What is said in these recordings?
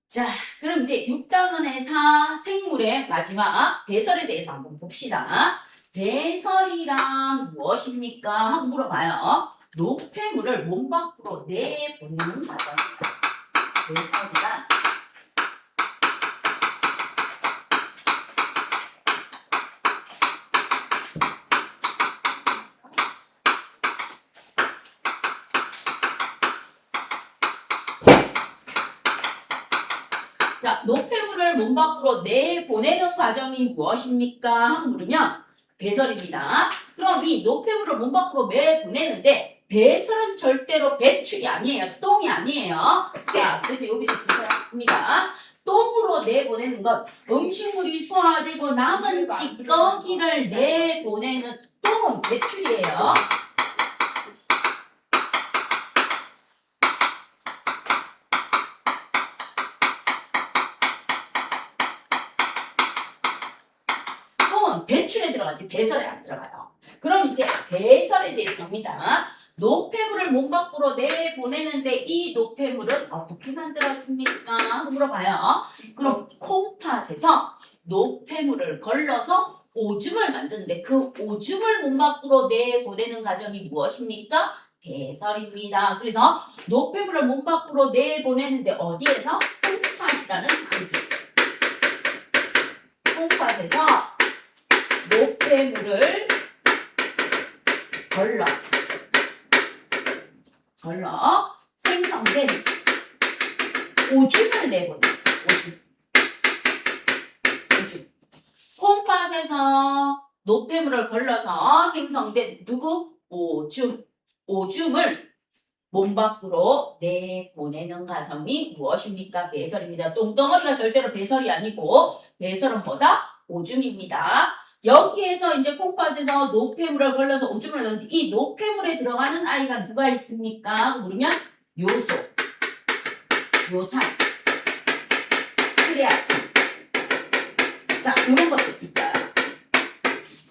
자, 그럼 이제 6단원에서 생물의 마지막 배설에 대해서 한번 봅시다. 배설이란 무엇입니까? 하고 물어봐요. 노폐물을 몸 밖으로 내보내는 과정입니다. 배설이란 자, 노폐물을 몸 밖으로 내보내는 과정이 무엇입니까? 하고 물으면 배설입니다. 그럼 이 노폐물을 몸 밖으로 내보내는데 배설은 절대로 배출이 아니에요. 똥이 아니에요. 자, 그래서 여기서 배설합니다. 똥으로 내보내는 것, 음식물이 소화되고 남은 찌꺼기를 내보내는 똥은 배출이에요. 배출에 들어가지 배설에 안 들어가요. 그럼 이제 배설에 대해서 봅니다. 노폐물을 몸 밖으로 내보내는데 이 노폐물은 어떻게 만들어집니까? 물어봐요. 그럼 콩팥에서 노폐물을 걸러서 오줌을 만드는데 그 오줌을 몸 밖으로 내보내는 과정이 무엇입니까? 배설입니다. 그래서 노폐물을 몸 밖으로 내보내는데 어디에서? 콩팥이라는 장기. 콩팥에서 노폐물을 걸러 생성된 오줌을 내보내. 오줌. 콩팥에서 노폐물을 걸러서 생성된 오줌을 몸 밖으로 내보내는 과정이 무엇입니까? 배설입니다. 똥덩어리가 절대로 배설이 아니고 배설은 뭐다? 오줌입니다. 여기에서 이제 콩팥에서 노폐물을 걸러서 오줌을 넣는데 이 노폐물에 들어가는 아이가 누가 있습니까? 물으면 요소, 요산, 크레아틴. 자, 이런 것도 있어요.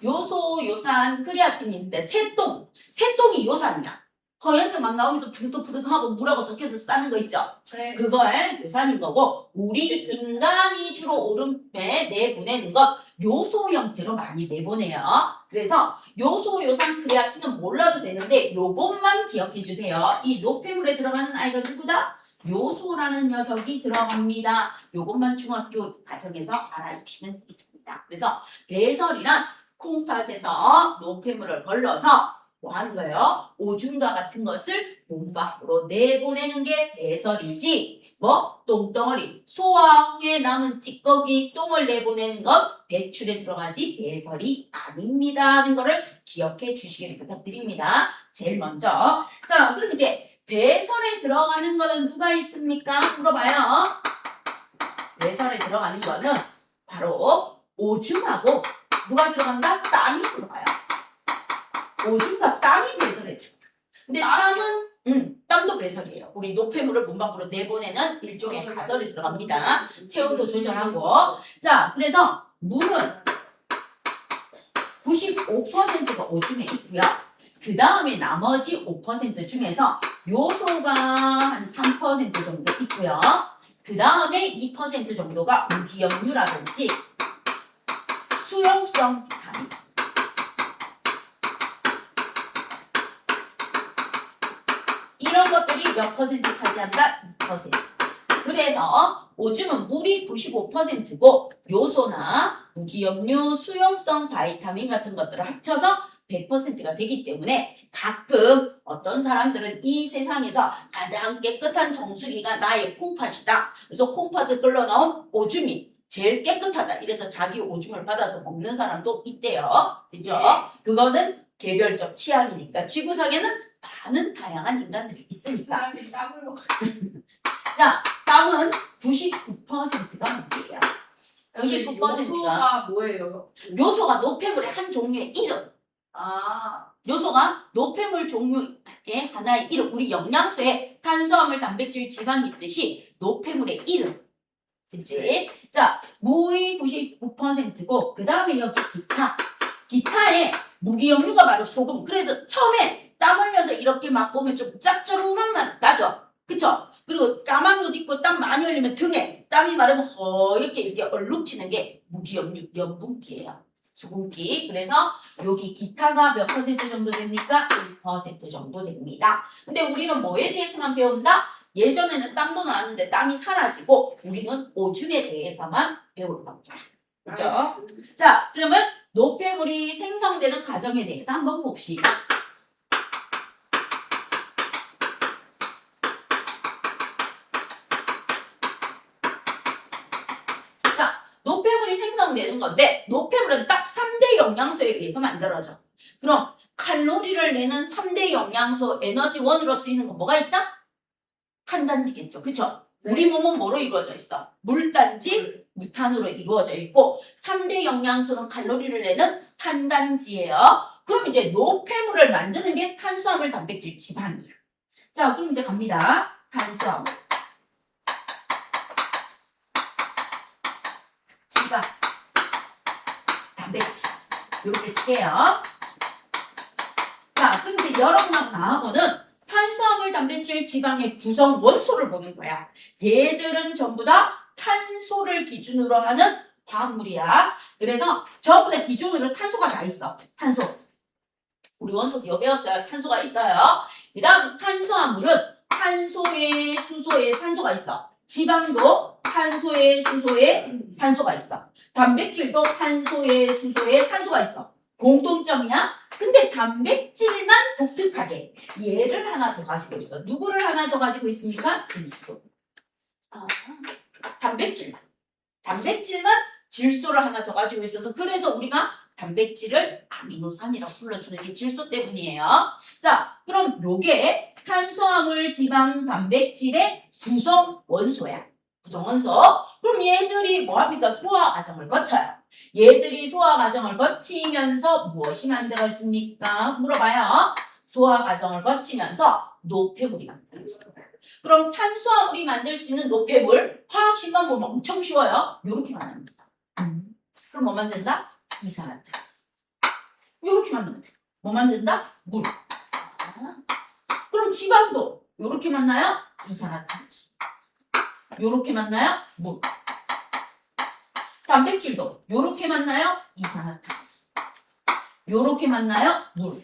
요소, 요산, 크레아틴이 있는데 새똥이 요산이야. 허연색 막 나오면서 푸득푸득하고 물하고 섞여서 싸는 거 있죠? 네. 그거에 요산인 거고 우리 인간이 주로 오름에 내보내는 것 요소 형태로 많이 내보내요. 그래서 요소, 요산, 크레아틴은 몰라도 되는데 요것만 기억해 주세요. 이 노폐물에 들어가는 아이가 누구다? 요소라는 녀석이 들어갑니다. 요것만 중학교 과정에서 알아두시면 되겠습니다. 그래서 배설이란 콩팥에서 노폐물을 걸러서 뭐 하는 거예요? 오줌과 같은 것을 몸 밖으로 내보내는 게 배설이지 뭐 똥덩어리 소화 후에 남은 찌꺼기 똥을 내보내는 건 배출에 들어가지 배설이 아닙니다 하는 거를 기억해 주시길 부탁드립니다. 제일 먼저 자 그럼 이제 배설에 들어가는 거는 누가 있습니까? 물어봐요. 배설에 들어가는 거는 바로 오줌하고 누가 들어간다? 땀이 들어가요. 오줌과 땀이 배설해 줘. 근데 땀도 배설이에요. 우리 노폐물을 몸 밖으로 내보내는 일종의 가설이 들어갑니다. 체온도 조절하고. 자, 그래서 물은 95%가 오줌에 있고요. 그 다음에 나머지 5% 중에서 요소가 한 3% 정도 있고요. 그 다음에 2% 정도가 무기염류라든지 수용성 비타민. 이런 것들이 몇 퍼센트 차지한다? 2%. 그래서 오줌은 물이 95%고 요소나 무기염류, 수용성 바이타민 같은 것들을 합쳐서 100%가 되기 때문에 가끔 어떤 사람들은 이 세상에서 가장 깨끗한 정수기가 나의 콩팥이다. 그래서 콩팥을 끌러 나온 오줌이 제일 깨끗하다. 이래서 자기 오줌을 받아서 먹는 사람도 있대요. 그죠? 그거는 개별적 취향이니까 지구상에는 많은 다양한 인간들이 있으니까. 자, 땀은 99%가 물이에요. 99%가 요소가 뭐예요? 요소가 노폐물의 한 종류의 이름. 아, 요소가 노폐물 종류의 하나의 이름. 우리 영양소에 탄수화물, 단백질, 지방이 있듯이 노폐물의 이름. 됐지? 자, 물이 99%고 그 다음에 여기 기타. 기타에 무기염류가 바로 소금. 그래서 처음에 땀 흘려서 이렇게 막 보면 좀 짭조름한 맛 나죠? 그쵸? 그리고 까만 옷 입고 땀 많이 흘리면 등에 땀이 마르면 허옇게 이렇게 얼룩지는 게 무기염류, 염분기예요. 수분기. 그래서 여기 기타가 몇 퍼센트 정도 됩니까? 1% 정도 됩니다. 근데 우리는 뭐에 대해서만 배운다? 예전에는 땀도 나왔는데 땀이 사라지고 우리는 오줌에 대해서만 배울 겁니다. 그죠? 자, 그러면 노폐물이 생성되는 과정에 대해서 한번 봅시다. 자, 노폐물이 생성되는 건데 노폐물은 딱 3대 영양소에 의해서 만들어져. 그럼 칼로리를 내는 3대 영양소 에너지원으로 쓰이는 건 뭐가 있다? 탄단지겠죠. 그쵸? 네. 우리 몸은 뭐로 이루어져 있어? 물단지, 무탄으로 이루어져 있고 3대 영양소는 칼로리를 내는 탄단지예요. 그럼 이제 노폐물을 만드는 게 탄수화물, 단백질, 지방이에요. 자, 그럼 이제 갑니다. 탄수화물, 지방, 단백질 이렇게 쓸게요. 자, 그럼 이제 여러분하고 나하고는 탄수화물, 단백질, 지방의 구성 원소를 보는 거야. 얘들은 전부 다 탄소를 기준으로 하는 화학물이야. 그래서 전부 다 기준으로 탄소가 다 있어. 탄소. 우리 원소도 이거 배웠어요. 탄소가 있어요. 그 다음 탄수화물은 탄소에 수소에 산소가 있어. 지방도 탄소에 수소에 산소가 있어. 단백질도 탄소에 수소에 산소가 있어. 공통점이야. 근데 단백질만 독특하게 얘를 하나 더 가지고 있어. 누구를 하나 더 가지고 있습니까? 질소. 단백질만. 단백질만 질소를 하나 더 가지고 있어서 그래서 우리가 단백질을 아미노산이라고 불러주는 게 질소 때문이에요. 자, 그럼 요게 탄수화물, 지방, 단백질의 구성 원소야. 구성 원소. 그럼 얘들이 뭐합니까? 소화 과정을 거쳐요. 얘들이 소화 과정을 거치면서 무엇이 만들어집니까? 물어봐요. 소화 과정을 거치면서 노폐물이 만들어집니다. 그럼 탄수화물이 만들 수 있는 노폐물 화학식만 보면 엄청 쉬워요. 요렇게 만듭니다. 그럼 뭐 만든다? 이산화탄소. 요렇게 만들면 돼. 뭐 만든다? 물. 그럼 지방도 요렇게 만나요? 이산화탄소. 요렇게 만나요? 물. 단백질도 요렇게 만나요? 이산화탄소. 요렇게 만나요? 물.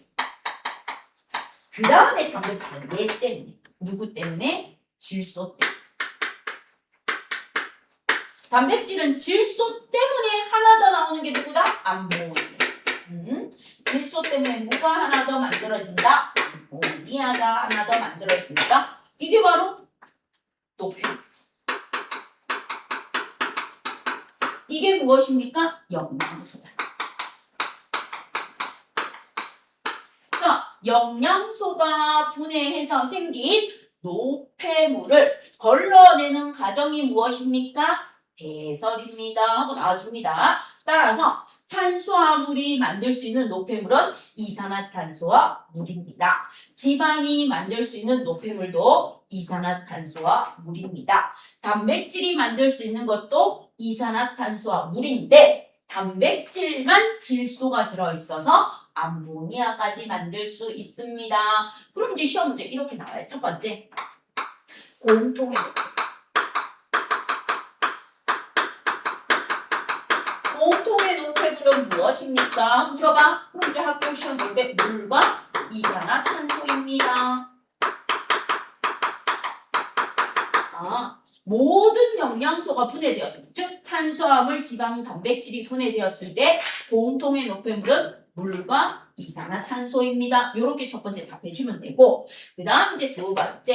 그 다음에 단백질은 얘 때문에. 누구 때문에? 질소 때문에. 단백질은 질소 때문에 하나 더 나오는 게 누구다? 암모니아. 질소 때문에 뭐가 하나 더 만들어진다? 암모니아가 하나 더 만들어진다. 이게 바로 노폐물. 이게 무엇입니까? 영양소다. 자, 영양소가 분해해서 생긴 노폐물을 걸러내는 과정이 무엇입니까? 배설입니다. 하고 나와줍니다. 따라서 탄수화물이 만들 수 있는 노폐물은 이산화탄소와 물입니다. 지방이 만들 수 있는 노폐물도 이산화탄소와 물입니다. 단백질이 만들 수 있는 것도 이산화탄소와 물인데 단백질만 질소가 들어있어서 암모니아까지 만들 수 있습니다. 그럼 이제 시험 문제 이렇게 나와요. 첫 번째, 공통의 노폐물. 공통의 노폐물은 무엇입니까? 물어봐. 그럼 이제 학교 시험 볼 때 물과 이산화탄소입니다. 모든 영양소가 분해되었을 때, 즉 탄수화물, 지방, 단백질이 분해되었을 때 공통의 노폐물은 물과 이산화탄소입니다. 이렇게 첫 번째 답해주면 되고, 그 다음 이제 두 번째,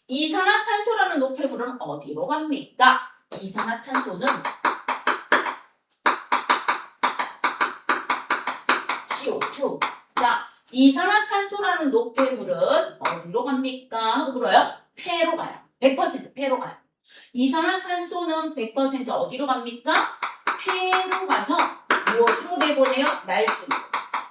이산화탄소라는 노폐물은 어디로 갑니까? 이산화탄소는 CO2. 자, 이산화탄소라는 노폐물은 어디로 갑니까? 하고 물어요. 폐로 가요. 100% 폐로 가요. 이산화탄소는 100% 어디로 갑니까? 폐로 가서 무엇으로 내보내요? 날숨.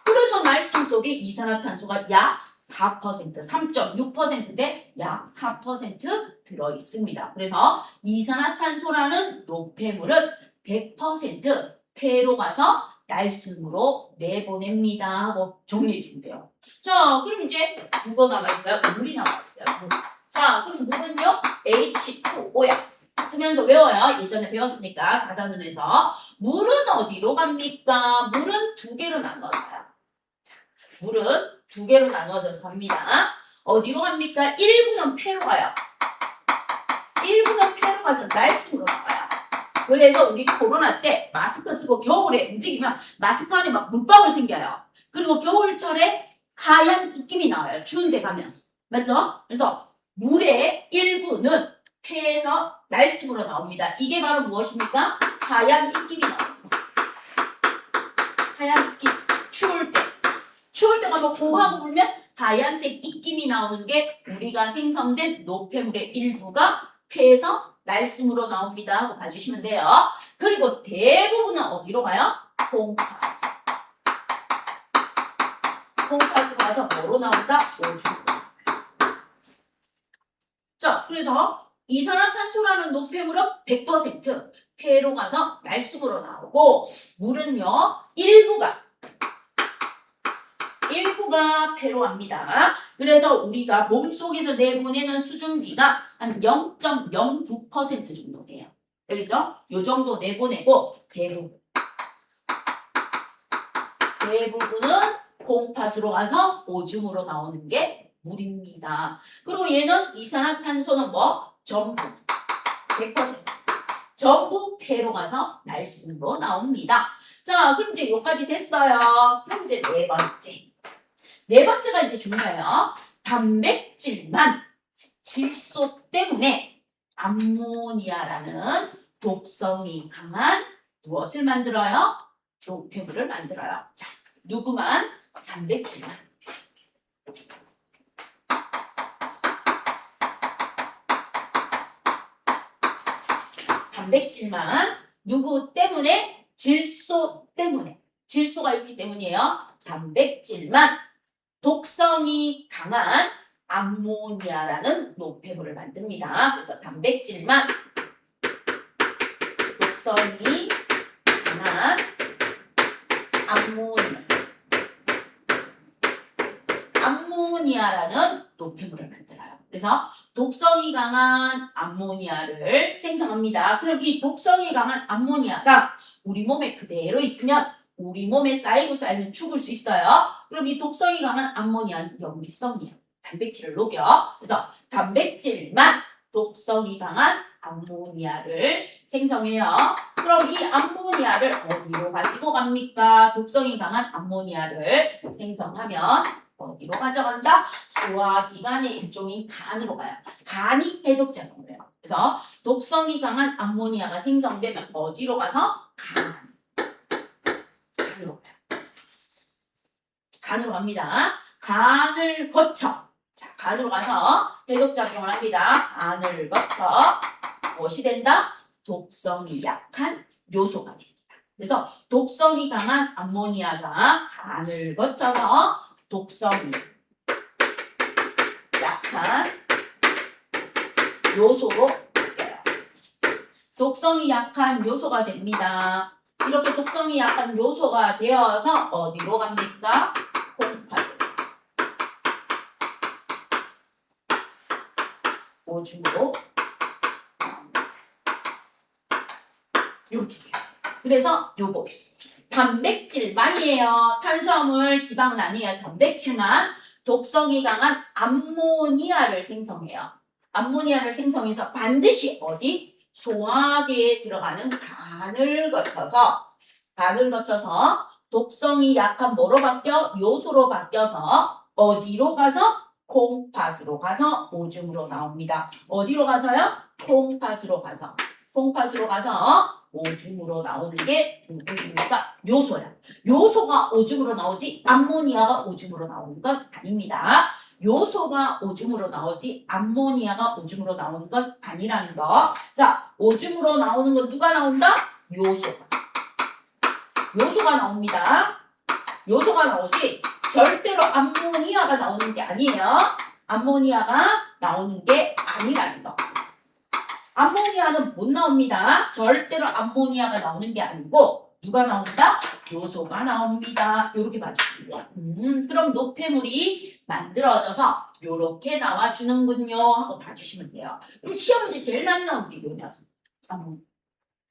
그래서 날숨 속에 이산화탄소가 약 4%, 3.6%인데 약 4% 들어있습니다. 그래서 이산화탄소라는 노폐물은 100% 폐로 가서 날숨으로 내보냅니다 하고 정리해주면 돼요. 자, 그럼 이제 뭐가 남아있어요? 물이 남아있어요. 물. 자, 그럼 물은요 H2O야. 쓰면서 외워요. 예전에 배웠으니까 4단원에서. 물은 어디로 갑니까? 물은 두 개로 나눠져요. 물은 두 개로 나눠져서 갑니다. 어디로 갑니까? 1부는 폐로 가요. 1부는 폐로 가서 날숨으로 나와요. 그래서 우리 코로나 때 마스크 쓰고 겨울에 움직이면 마스크 안에 막 물방울 생겨요. 그리고 겨울철에 하얀 입김이 나와요. 추운 데 가면. 맞죠? 그래서 물의 일부는 폐에서 날숨으로 나옵니다. 이게 바로 무엇입니까? 하얀 입김이 나옵니다. 하얀 입김. 추울 때. 추울 때가 뭐 고하고 불면 하얀색 입김이 나오는 게 우리가 생성된 노폐물의 일부가 폐에서 날숨으로 나옵니다 하고 봐주시면 돼요. 그리고 대부분은 어디로 가요? 콩팥. 콩팥으로 가서 뭐로 나온다? 오줌으로. 자, 그래서 이산화탄소라는 노폐물은 100% 폐로 가서 날숨으로 나오고 물은요 일부가 폐로 갑니다. 그래서 우리가 몸속에서 내보내는 수증기가 한 0.09% 정도 돼요. 알겠죠? 요 정도 내보내고 대부분은 콩팥으로 가서 오줌으로 나오는 게 물입니다. 그리고 얘는 이산화탄소는 뭐? 전부 100% 전부 폐로 가서 날숨으로 나옵니다. 자, 그럼 이제 여기까지 됐어요. 그럼 이제 네 번째. 네 번째가 이제 중요해요. 단백질만 질소 때문에 암모니아라는 독성이 강한 무엇을 만들어요? 노폐물을 만들어요. 자, 누구만? 단백질만. 단백질만 누구 때문에? 질소 때문에. 질소가 있기 때문이에요. 단백질만 독성이 강한 암모니아라는 노폐물을 만듭니다. 그래서 단백질만 독성이 강한 암모니아라는 노폐물을 만들어요. 그래서 독성이 강한 암모니아를 생성합니다. 그럼 이 독성이 강한 암모니아가 우리 몸에 그대로 있으면 우리 몸에 쌓이면 죽을 수 있어요. 그럼 이 독성이 강한 암모니아는 염기성이에요. 단백질을 녹여. 그래서 단백질만 독성이 강한 암모니아를 생성해요. 그럼 이 암모니아를 어디로 가지고 갑니까? 독성이 강한 암모니아를 생성하면 어디로 가져간다? 소화기관의 일종인 간으로 가요. 간이 해독작용을 해요. 그래서 독성이 강한 암모니아가 생성되면 어디로 가서? 간으로 가요. 간으로 갑니다. 간을 거쳐. 자, 간으로 가서 해독작용을 합니다. 간을 거쳐 무엇이 된다? 독성이 약한 요소가 됩니다. 그래서 독성이 강한 암모니아가 간을 거쳐서 독성이 약한 요소로 바뀌어요. 독성이 약한 요소가 됩니다. 이렇게 독성이 약한 요소가 되어서 어디로 갑니까? 콩팥. 오줌으로 이렇게 돼요. 그래서 요거 단백질만이에요. 탄수화물, 지방은 아니에요. 단백질만 독성이 강한 암모니아를 생성해요. 암모니아를 생성해서 반드시 어디? 소화기에 들어가는 간을 거쳐서 독성이 약한 뭐로 바뀌어? 요소로 바뀌어서 어디로 가서? 콩팥으로 가서 오줌으로 나옵니다. 어디로 가서요? 콩팥으로 가서 오줌으로 나오는 게 누구입니까? 요소야. 요소가 오줌으로 나오지 암모니아가 오줌으로 나오는 건 아닙니다. 요소가 오줌으로 나오지 암모니아가 오줌으로 나오는 건 아니라는 거. 자, 오줌으로 나오는 건 누가 나온다? 요소가 나옵니다. 요소가 나오지. 절대로 암모니아가 나오는 게 아니에요. 암모니아가 나오는 게 아니라는 거. 암모니아는 못 나옵니다. 절대로 암모니아가 나오는 게 아니고 누가 나온다? 요소가 나옵니다. 이렇게 봐주시면 돼요. 그럼 노폐물이 만들어져서 이렇게 나와주는군요 하고 봐주시면 돼요. 그럼 시험 문제 제일 많이 나오는 게 요냐서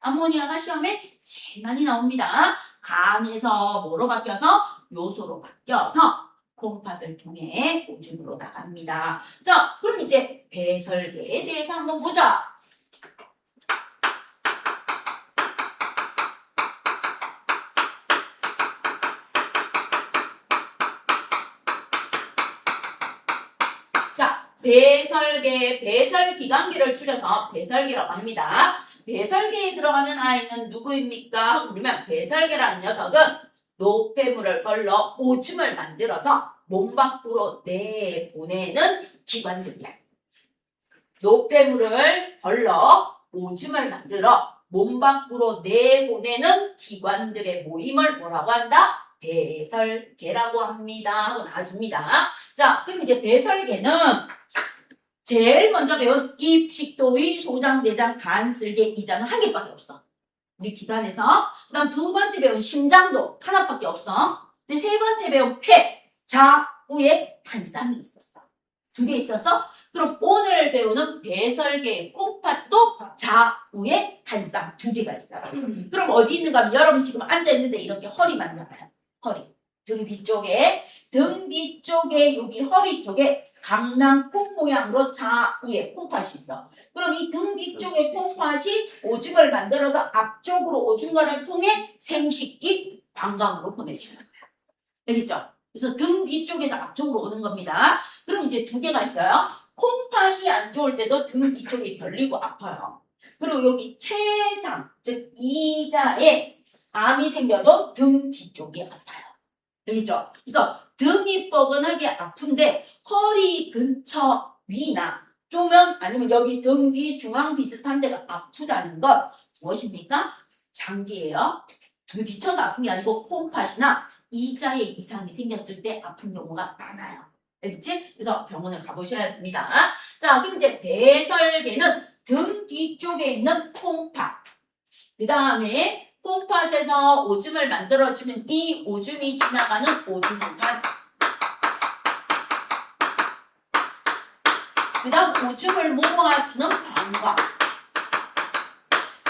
암모니아가 시험에 제일 많이 나옵니다. 간에서 뭐로 바뀌어서? 요소로 바뀌어서 콩팥을 통해 오줌으로 나갑니다. 자, 그럼 이제 배설계에 대해서 한번 보자. 자, 배설기관계를 줄여서 배설계라고 합니다. 배설계에 들어가는 아이는 누구입니까? 그러면 배설계라는 녀석은 노폐물을 걸러 오줌을 만들어서 몸 밖으로 내보내는 기관들이야. 노폐물을 걸러 오줌을 만들어 몸 밖으로 내보내는 기관들의 모임을 뭐라고 한다? 배설계라고 합니다. 하고 나와줍니다. 자, 그럼 이제 배설계는 제일 먼저 배운 입, 식도의, 소장, 내장, 간, 쓸개, 이장은 한 개밖에 없어. 우리 기관에서. 그 다음 두 번째 배운 심장도 하나밖에 없어. 근데 세 번째 배운 폐, 좌우에 한 쌍이 있었어. 두 개 있었어? 그럼 오늘 배우는 배설계 콩팥도 좌우에 한 쌍, 두 개가 있어요. 그럼 어디 있는가 하면 여러분 지금 앉아있는데 이렇게 허리만 나가요. 허리. 등 뒤쪽에 여기 허리 쪽에 강낭콩 모양으로 좌우에 콩팥이 있어. 그럼 이 등 뒤쪽의 콩팥이 오줌을 만들어서 앞쪽으로 오줌관을 통해 생식기 방광으로 보내주는 거야. 알겠죠? 그래서 등 뒤쪽에서 앞쪽으로 오는 겁니다. 그럼 이제 두 개가 있어요. 콩팥이 안 좋을 때도 등 뒤쪽이 벌리고 아파요. 그리고 여기 췌장, 즉 이자에 암이 생겨도 등 뒤쪽이 아파요. 알겠죠? 그래서 등이 뻐근하게 아픈데 허리 근처 위나 쪼면 아니면 여기 등 뒤 중앙 비슷한 데가 아프다는 건 무엇입니까? 장기예요. 등 뒤쳐서 아픈 게 아니고 콩팥이나 이자에 이상이 생겼을 때 아픈 경우가 많아요. 알겠지? 그래서 병원에 가보셔야 됩니다. 자, 그럼 이제 배설계는 등 뒤쪽에 있는 콩팥. 그 다음에 콩팥에서 오줌을 만들어주면 이 오줌이 지나가는 오줌관. 그 다음 오줌을 모아주는 방광.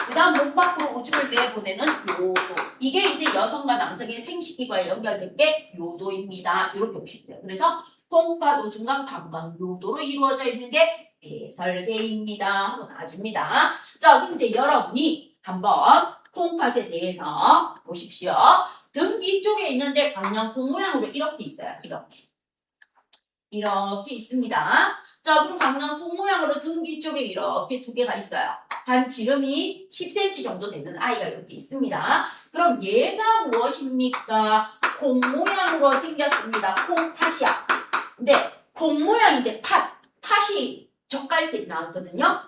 그 다음 몸 밖으로 오줌을 내보내는 요도. 이게 이제 여성과 남성의 생식기와 연결된 게 요도입니다. 이렇게 보시면 돼요. 그래서 콩팥, 오줌관, 방광, 요도로 이루어져 있는 게 배설계입니다. 하고 나와줍니다. 자, 그럼 이제 여러분이 한번 콩팥에 대해서 보십시오. 등 뒤쪽에 있는데 강낭콩 모양으로 이렇게 있어요. 이렇게 있습니다. 자, 그럼 강낭콩 모양으로 등 뒤쪽에 이렇게 두 개가 있어요. 한 지름이 10cm 정도 되는 아이가 이렇게 있습니다. 그럼 얘가 무엇입니까? 콩 모양으로 생겼습니다. 콩팥이야. 근데 콩 모양인데 팥이 젓갈색 나왔거든요.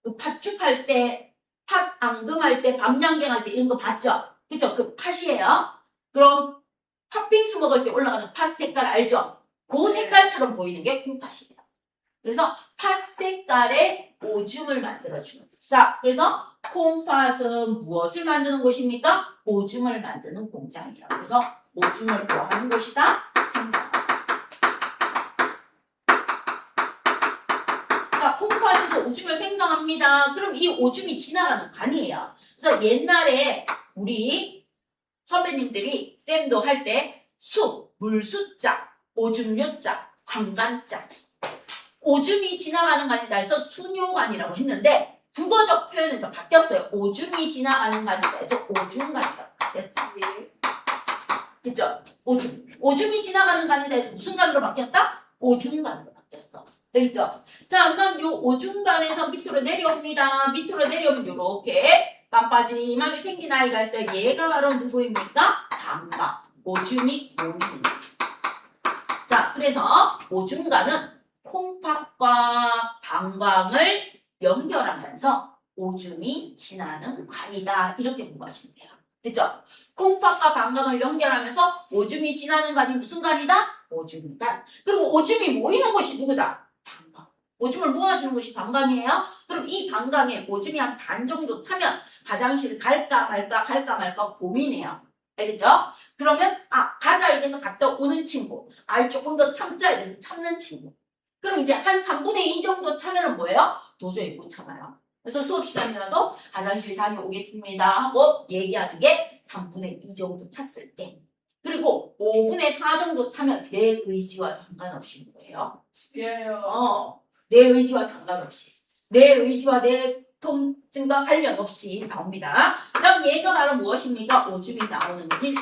그 팥죽할 때, 팥 앙금할 때, 밤양갱할 때 이런 거 봤죠? 그쵸? 그 팥이에요. 그럼 팥빙수 먹을 때 올라가는 팥 색깔 알죠? 그 색깔처럼 보이는 게 콩팥이에요. 그래서 팥 색깔의 오줌을 만들어주는. 자, 그래서 콩팥은 무엇을 만드는 곳입니까? 오줌을 만드는 공장이에요. 그래서 오줌을 뭐 하는 곳이다? 생산. 자, 콩팥에서 오줌을 생성합니다. 그럼 이 오줌이 지나가는 관이에요. 그래서 옛날에 우리 선배님들이 쌤도 할 때 물수자, 오줌요자, 관관자. 오줌이 지나가는 관이다 해서 수뇨관이라고 했는데 국어적 표현에서 바뀌었어요. 오줌이 지나가는 관이다 해서 오줌관이라고 바뀌었어요. 그쵸? 오줌이 지나가는 관이다 해서 무슨 관으로 바뀌었다? 오줌관으로 바뀌었어. 되겠죠? 자, 그다음 요 오줌관에서 밑으로 내려옵니다. 밑으로 내려오면 요렇게 빰빠짐하게 생긴 아이가 있어요. 얘가 바로 누구입니까? 방광. 오줌이 몸입니다. 자, 그래서 오줌관은 콩팥과 방광을 연결하면서 오줌이 지나는 관이다. 이렇게 공부하시면 돼요. 됐죠? 콩팥과 방광을 연결하면서 오줌이 지나는 간이 무슨 간이다? 오줌간. 그리고 오줌이 모이는 곳이 누구다? 방광. 오줌을 모아주는 것이 방광이에요. 그럼 이 방광에 오줌이 한 반 정도 차면 화장실 갈까 말까 고민해요. 알겠죠? 그러면 가자 이래서 갔다 오는 친구. 조금 더 참자 이래서 참는 친구. 그럼 이제 한 3분의 2 정도 차면은 뭐예요? 도저히 못 참아요. 그래서 수업 시간이라도 화장실 다녀오겠습니다 하고 얘기하는 게 3분의 2 정도 찼을 때. 그리고 5분의 4 정도 차면 내 의지와 상관없이 뭐예요? 예요. 내 의지와 상관없이. 내 의지와 내 통증과 관련 없이 나옵니다. 그럼 얘가 바로 무엇입니까? 오줌이 나오는 길,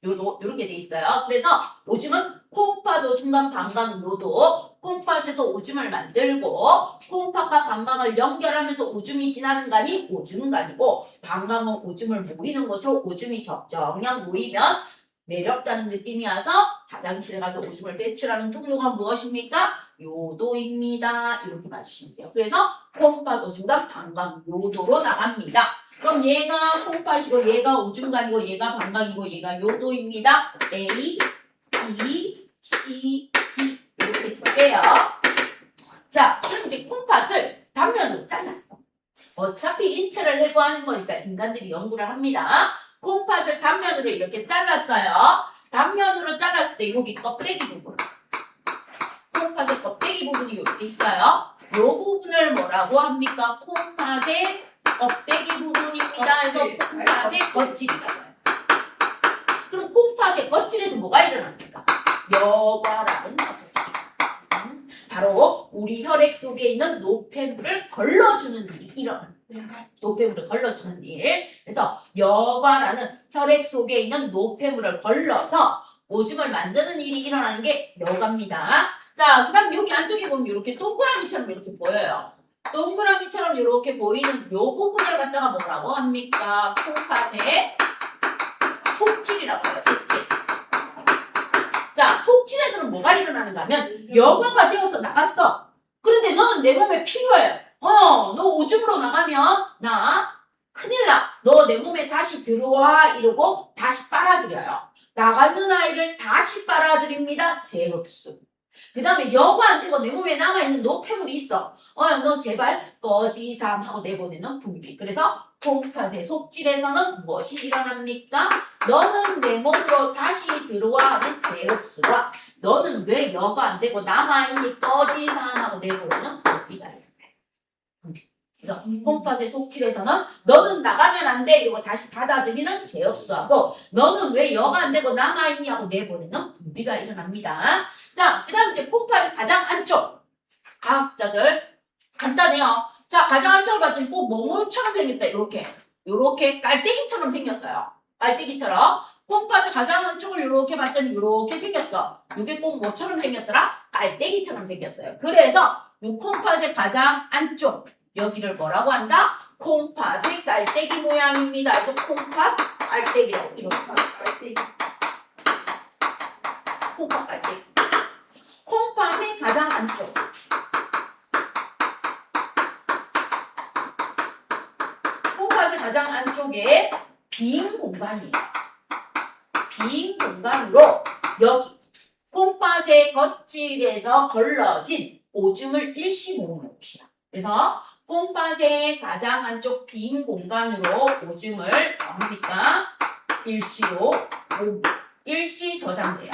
요렇게 돼 있어요. 그래서 오줌은 콩팥 오줌간 방광 요도, 콩팥에서 오줌을 만들고 콩팥과 방광을 연결하면서 오줌이 지나는 간이 오줌간이고 방광은 오줌을 모이는 곳으로 오줌이 적정량 모이면 매렵다는 느낌이 와서 화장실에 가서 오줌을 배출하는 통로가 무엇입니까? 요도입니다. 이렇게 봐주시면 돼요. 그래서 콩팥 오줌간 방광 요도로 나갑니다. 그럼 얘가 콩팥이고 얘가 오줌간이고 얘가 방광이고 얘가 요도입니다. A, B, C, D 이렇게 두 개요. 자, 그럼 이제 콩팥을 단면으로 잘랐어. 어차피 인체를 해부하는 거니까 인간들이 연구를 합니다. 콩팥을 단면으로 이렇게 잘랐어요. 단면으로 잘랐을 때 여기 껍데기 부분. 콩팥의 껍데기 부분이 이렇게 있어요. 이 부분을 뭐라고 합니까? 콩팥의 껍데기 부분입니다. 그래서 콩팥의 겉질이라고 해요. 그럼 콩팥의 겉질에서 뭐가 일어납니까? 여과라는 것을. 바로 우리 혈액 속에 있는 노폐물을 걸러주는 일이 일어납니다. 노폐물을 걸러주는 일. 그래서 여과라는 혈액 속에 있는 노폐물을 걸러서 오줌을 만드는 일이 일어나는 게 여과입니다. 자, 그 다음 여기 안쪽에 보면 이렇게 동그라미처럼 이렇게 보여요. 동그라미처럼 이렇게 보이는 요 부분을 갖다가 뭐라고 합니까? 콩팥의 속질이라고 해요. 속질. 자, 속질에서는 뭐가 일어나는가 하면 여과가 되어서 나갔어. 그런데 너는 내 몸에 필요해. 너 오줌으로 나가면 나 큰일 나. 너 내 몸에 다시 들어와 이러고 다시 빨아들여요. 나가는 아이를 다시 빨아들입니다. 재흡수. 그 다음에 여과 안 되고 내 몸에 남아있는 노폐물이 있어. 너 제발 꺼지삼 하고 내보내는 분비. 그래서 콩팥의 속질에서는 무엇이 일어납니까? 너는 내 몸으로 다시 들어와 하는 재흡수와 너는 왜 여과 안 되고 남아있니 꺼지삼 하고 내보내는 분비가 일어나요. 그래서 콩팥의 속질에서는 너는 나가면 안 돼 이러고 다시 받아들이는 재흡수하고 너는 왜 여가 안 되고 남아있니 하고 내보내는 분비가 일어납니다. 자, 그 다음 이제 콩팥의 가장 안쪽 과학자들 간단해요. 자, 가장 안쪽을 봤더니 꼭 멍울처럼 생겼다. 이렇게 깔때기처럼 생겼어요. 깔때기처럼 콩팥의 가장 안쪽을 이렇게 봤더니 이렇게 생겼어. 이게 꼭 뭐처럼 생겼더라? 깔때기처럼 생겼어요. 그래서 이 콩팥의 가장 안쪽 여기를 뭐라고 한다? 콩팥의 깔때기 모양입니다. 그래서 콩팥 깔때기라고 이렇게 깔때기. 콩팥 깔때기. 콩팥의 가장 안쪽. 콩팥의 가장 안쪽에 빈 공간이에요. 빈 공간으로 여기 콩팥의 겉질에서 걸러진 오줌을 일시 모으는 곳이야. 그래서 콩팥의 가장 안쪽 빈 공간으로 오줌을 뭡니까? 일시로 일시 저장돼요.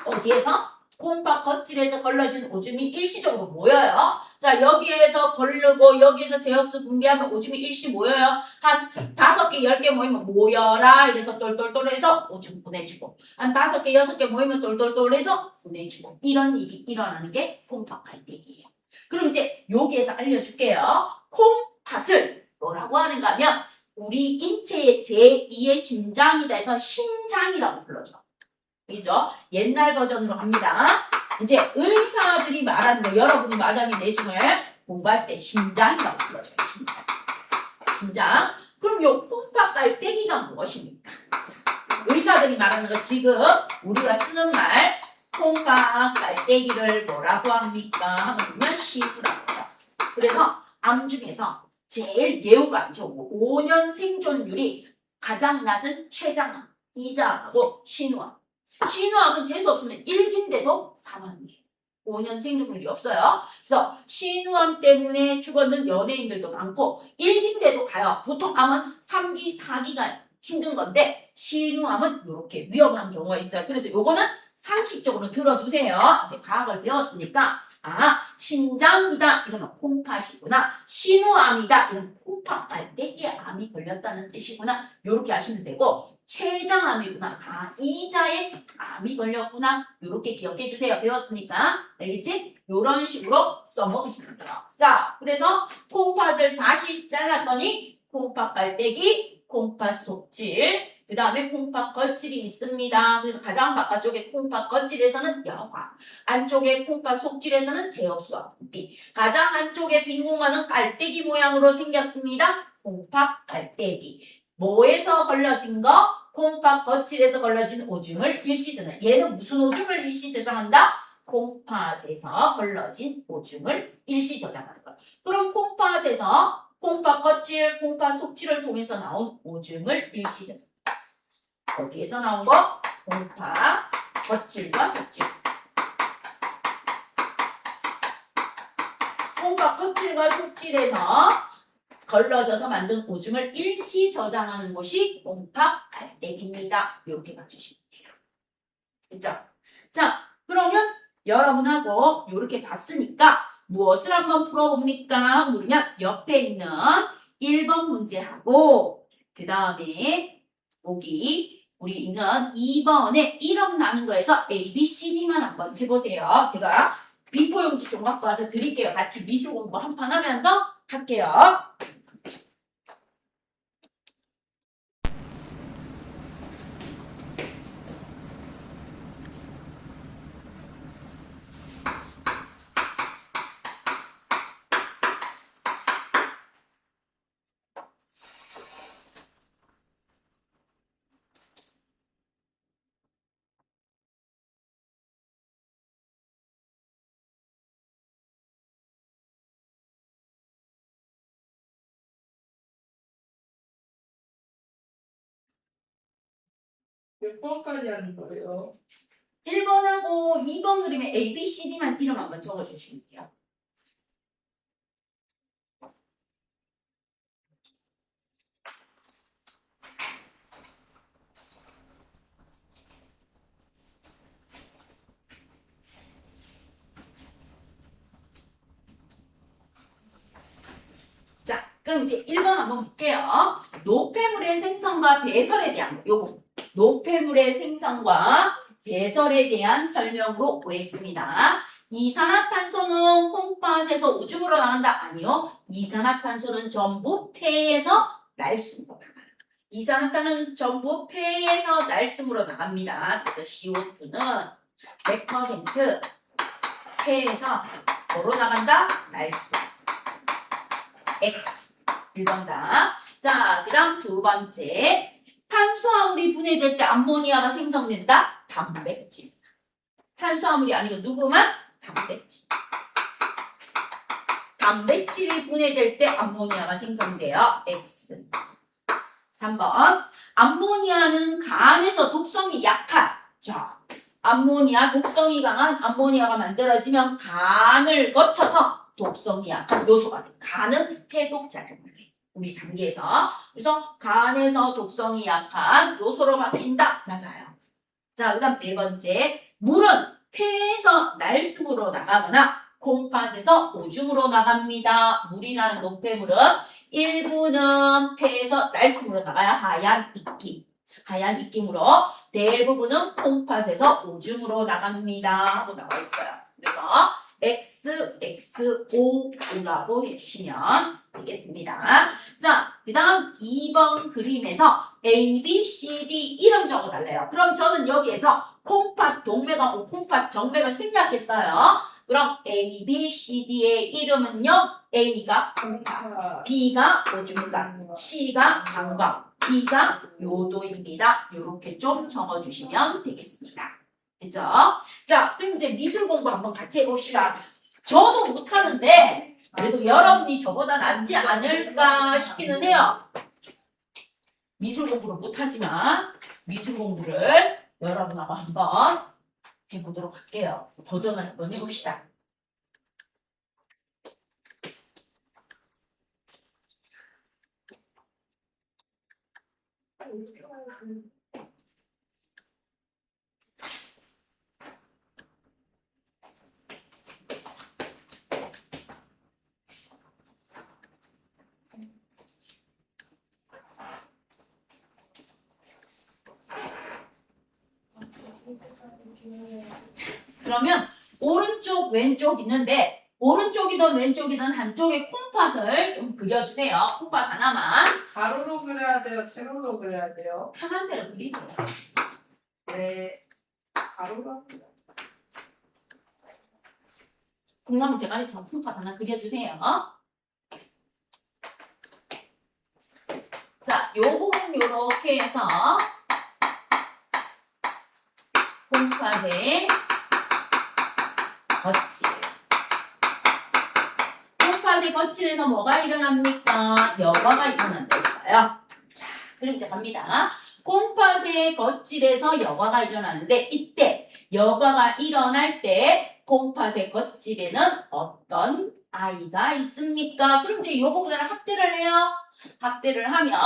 어디에서? 콩팥 겉질에서 걸러진 오줌이 일시적으로 모여요. 자, 여기에서 걸르고 여기에서 재흡수 분비하면 오줌이 일시 모여요. 한 5개, 10개 모이면 모여라 이래서 똘똘똘해서 오줌 보내주고 한 5개, 6개 모이면 똘똘똘해서 보내주고 이런 일이 일어나는 게 콩팥 깔때기예요. 그럼 이제 여기에서 알려줄게요. 콩팥을 뭐라고 하는가 하면 우리 인체의 제2의 심장이다 해서 심장이라고 불러줘. 그죠? 옛날 버전으로 합니다. 이제 의사들이 말하는 거 여러분이 마담이 내중을 공부할 때 심장이라고 불러줘요. 심장. 그럼 요 콩팥 깔때기가 무엇입니까? 의사들이 말하는 거 지금 우리가 쓰는 말 콩팥 깔때기를 뭐라고 합니까? 하면 시부라고 해요. 그래서 암 중에서 제일 예우가 안 좋고 5년 생존율이 가장 낮은 췌장암, 이자하고 신우암. 신우암은 재수 없으면 1기인데도 사망이에요. 5년 생존율이 없어요. 그래서 신우암 때문에 죽었는 연예인들도 많고 1기인데도 가요. 보통 암은 3기, 4기가 힘든 건데 신우암은 이렇게 위험한 경우가 있어요. 그래서 요거는 상식적으로 들어두세요. 이제 과학을 배웠으니까 신장이다 이러면 콩팥이구나. 신우암이다 이러면 콩팥 깔때기에 암이 걸렸다는 뜻이구나. 이렇게 하시면 되고 췌장암이구나. 이자에 암이 걸렸구나. 이렇게 기억해 주세요. 배웠으니까. 알겠지? 이런 식으로 써먹으시면 돼요. 자, 그래서 콩팥을 다시 잘랐더니 콩팥 깔때기, 콩팥 속질, 그 다음에 콩팥 겉질이 있습니다. 그래서 가장 바깥쪽에 콩팥 겉질에서는 여과, 안쪽에 콩팥 속질에서는 제업수와 분비, 가장 안쪽에 빈 공간은 깔때기 모양으로 생겼습니다. 콩팥 깔때기. 뭐에서 걸러진 거? 콩팥 겉질에서 걸러진 오줌을 일시저장. 얘는 무슨 오줌을 일시저장한다? 콩팥에서 걸러진 오줌을 일시저장하는 거야. 그럼 콩팥에서 콩팥 겉질, 콩팥 속질을 통해서 나온 오줌을 일시저장. 어디에서 나온 거? 콩팥 겉질과 속질. 콩팥 겉질과 속질에서 걸러져서 만든 오줌을 일시 저장하는 곳이 콩팥 깔때기입니다. 이렇게 봐주시면 돼요. 됐죠? 자, 그러면 여러분하고 이렇게 봤으니까 무엇을 한번 풀어봅니까? 그러면 옆에 있는 1번 문제하고 그 다음에 여기 우리 있는 2번에 1억 나는 거에서 A, B, C, D만 한번 해보세요. 제가 비포 용지 좀 갖고 와서 드릴게요. 같이 미술 공부 한 판 하면서 할게요. 몇 번까지 하는 거예요? 1번하고 2번 그림에 A, B, C, D만 이름 한번 적어주시면 돼요. 자, 그럼 이제 1번 한번 볼게요. 노폐물의 생성과 배설에 대한 거, 요거. 노폐물의 생성과 배설에 대한 설명으로 구했습니다. 이산화탄소는 콩팥에서 오줌으로 나간다? 아니요. 이산화탄소는 전부 폐에서 날숨으로 나가요. 이산화탄소는 전부 폐에서 날숨으로 나갑니다. 그래서 CO2는 100% 폐에서 뭐로 나간다? 날숨. X 1번다. 자, 그 다음 두 번째. 탄수화물이 분해될 때 암모니아가 생성된다? 단백질. 탄수화물이 아니고 누구만? 단백질. 단백질이 분해될 때 암모니아가 생성돼요. X. 3번. 암모니아는 간에서 독성이 약한. 자, 암모니아 독성이 강한 암모니아가 만들어지면 간을 거쳐서 독성이 약한 요소가 돼. 간은 해독작용을 해. 우리 장기에서. 그래서 간에서 독성이 약한 요소로 바뀐다. 맞아요. 자, 그 다음 네 번째. 물은 폐에서 날숨으로 나가거나 콩팥에서 오줌으로 나갑니다. 물이라는 노폐물은 일부는 폐에서 날숨으로 나가야 하얀 입기. 하얀 입김으로 대부분은 콩팥에서 오줌으로 나갑니다. 하고 나와 있어요. 그래서 XXO라고 해주시면 되겠습니다. 자, 그 다음 2번 그림에서 A, B, C, D 이름 적어달래요. 그럼 저는 여기에서 콩팥 동맥하고 콩팥 정맥을 생략했어요. 그럼 A, B, C, D의 이름은요. A가 콩팥, B가 오줌간, C가 방광, D가 요도입니다. 이렇게 좀 적어주시면 되겠습니다. 됐죠? 자, 그럼 이제 미술 공부 한번 같이 해봅시다. 저도 못하는데 그래도 여러분이 저보다 낫지 않을까 싶기는 해요. 미술 공부를 못하지만 미술 공부를 여러분하고 한번 해보도록 할게요. 도전을 한번 해봅시다. 그러면 오른쪽 왼쪽 있는데 오른쪽이든 왼쪽이든 한쪽에 콩팥을 좀 그려주세요. 콩팥 하나만 가로로 그려야 돼요? 세로로 그려야 돼요? 편한 대로 그리세요. 네. 가로로. 콩나물 대가리처럼 콩팥 하나 그려주세요. 자, 요 부분 요렇게 해서 콩팥의 거칠. 콩팥의 거칠에서 뭐가 일어납니까? 여과가 일어난다 했어요. 자, 그럼 이제 갑니다. 콩팥의 거칠에서 여과가 일어나는데 이때 여과가 일어날 때 콩팥의 거칠에는 어떤 아이가 있습니까? 그럼 이제 요 부분을 학대를 해요. 학대를 하면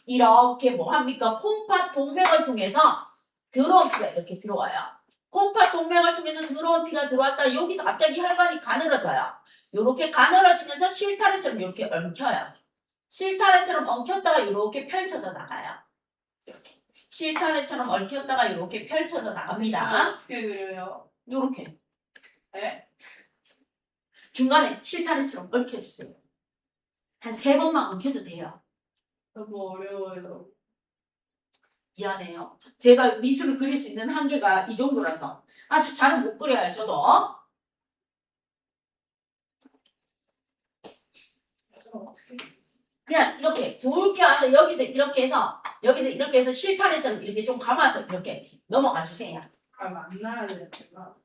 이렇게 뭐 합니까? 콩팥 동맥을 통해서 들어온 피가 이렇게 들어와요. 콩팥 동맥을 통해서 들어온 피가 들어왔다. 여기서 갑자기 혈관이 가늘어져요. 이렇게 가늘어지면서 실타래처럼 이렇게 엉켜요. 실타래처럼 엉켰다가 이렇게 펼쳐져 나가요. 이렇게 실타래처럼 엉켰다가 이렇게 펼쳐져 나갑니다. 어떻게 그려요? 이렇게 네? 중간에 실타래처럼 엉켜주세요. 한 3번만 엉켜도 돼요. 너무 어려워요. 미안해요. 제가 미술을 그릴 수 있는 한계가 이 정도라서 아주 잘은 못 그려요. 저도. 어떻게 그냥 이렇게 굵게 와서 여기서 이렇게 해서 실타래처럼 이렇게 좀 감아서 이렇게 넘어가 주세요. 만나야 되나?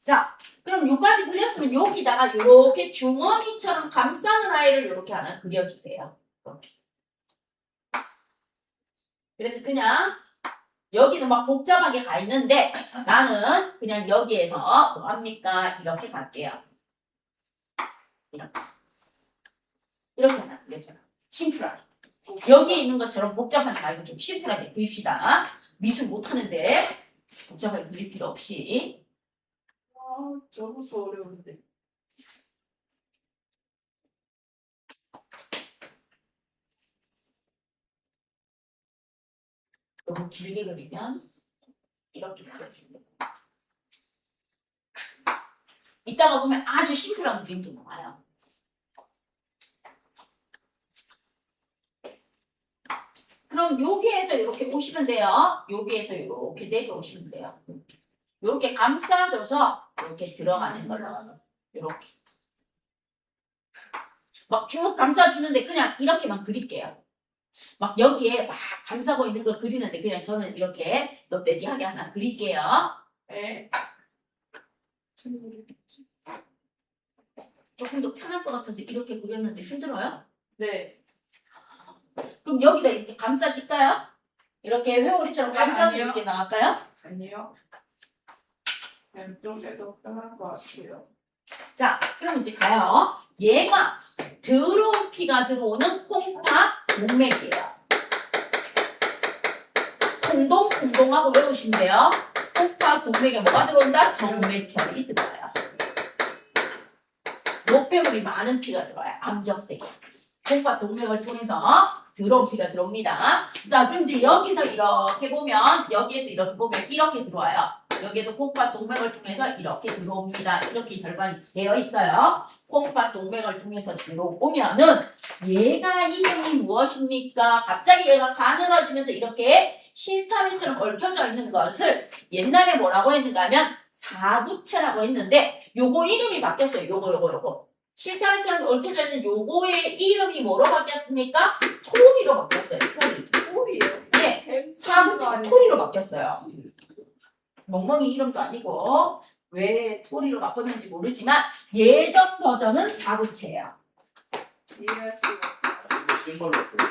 자, 그럼 요까지 그렸으면 여기다가 이렇게 주머니처럼 감싸는 아이를 이렇게 하나 그려주세요. 이렇게. 그래서 그냥 여기는 막 복잡하게 가 있는데 나는 그냥 여기에서 뭐 합니까? 이렇게 갈게요. 이렇게 하나 그려줘요. 심플하게. 여기에 있는 것처럼 복잡하지 말고 좀 심플하게 그립시다. 미술 못하는데 복잡하게 그릴 필요 없이. 저것도 어려운데. 너무 길게 그리면 이렇게 그려주면 이따가 보면 아주 심플한 그림도 나와요. 그럼 여기에서 이렇게 오시면 돼요. 여기에서 이렇게 내려오시면 돼요. 이렇게 감싸줘서 이렇게 들어가는 걸로. 이렇게. 막 쭉 감싸주는데 그냥 이렇게만 그릴게요. 막 여기에 막 감싸고 있는 걸 그리는데 그냥 저는 이렇게 넙대디하게 하나 그릴게요. 네. 조금 더 편할 것 같아서 이렇게 그렸는데 힘들어요? 네. 그럼 여기다 이렇게 감싸질까요? 이렇게 회오리처럼 네, 감싸서 아니요. 이렇게 나갈까요? 아니요. 왼쪽에 더 편할 것 같아요. 자, 그럼 이제 가요. 얘가 들어온 피가 들어오는 콩팥 동맥이에요. 콩동하고 외우시면 돼요. 콩팥 동맥에 뭐가 들어온다? 정맥혈이 들어와요. 노폐물이 많은 피가 들어와요. 암적색이. 콩팥 동맥을 통해서 들어온 피가 들어옵니다. 자, 그럼 이제 여기서 이렇게 보면 여기에서 이렇게 보면 이렇게 들어와요. 여기에서 콩팥 동맥을 통해서 이렇게 들어옵니다. 이렇게 결과가 되어 있어요. 콩팥 동맥을 통해서 들어오면은 얘가 이름이 무엇입니까? 갑자기 얘가 가늘어지면서 이렇게 실타래처럼 얽혀져 있는 것을 옛날에 뭐라고 했는가 하면 사구체라고 했는데 요거 이름이 바뀌었어요. 요거. 실타래처럼 얽혀져 있는 요거의 이름이 뭐로 바뀌었습니까? 토리로 바뀌었어요. 꼴이에요. 네, 사구체 토리로 바뀌었어요. 멍멍이 이름도 아니고 왜 토리로 바꿨는지 모르지만 예전 버전은 사구체예요. 이해할 수가 없어요. 쓴 걸로 할게요.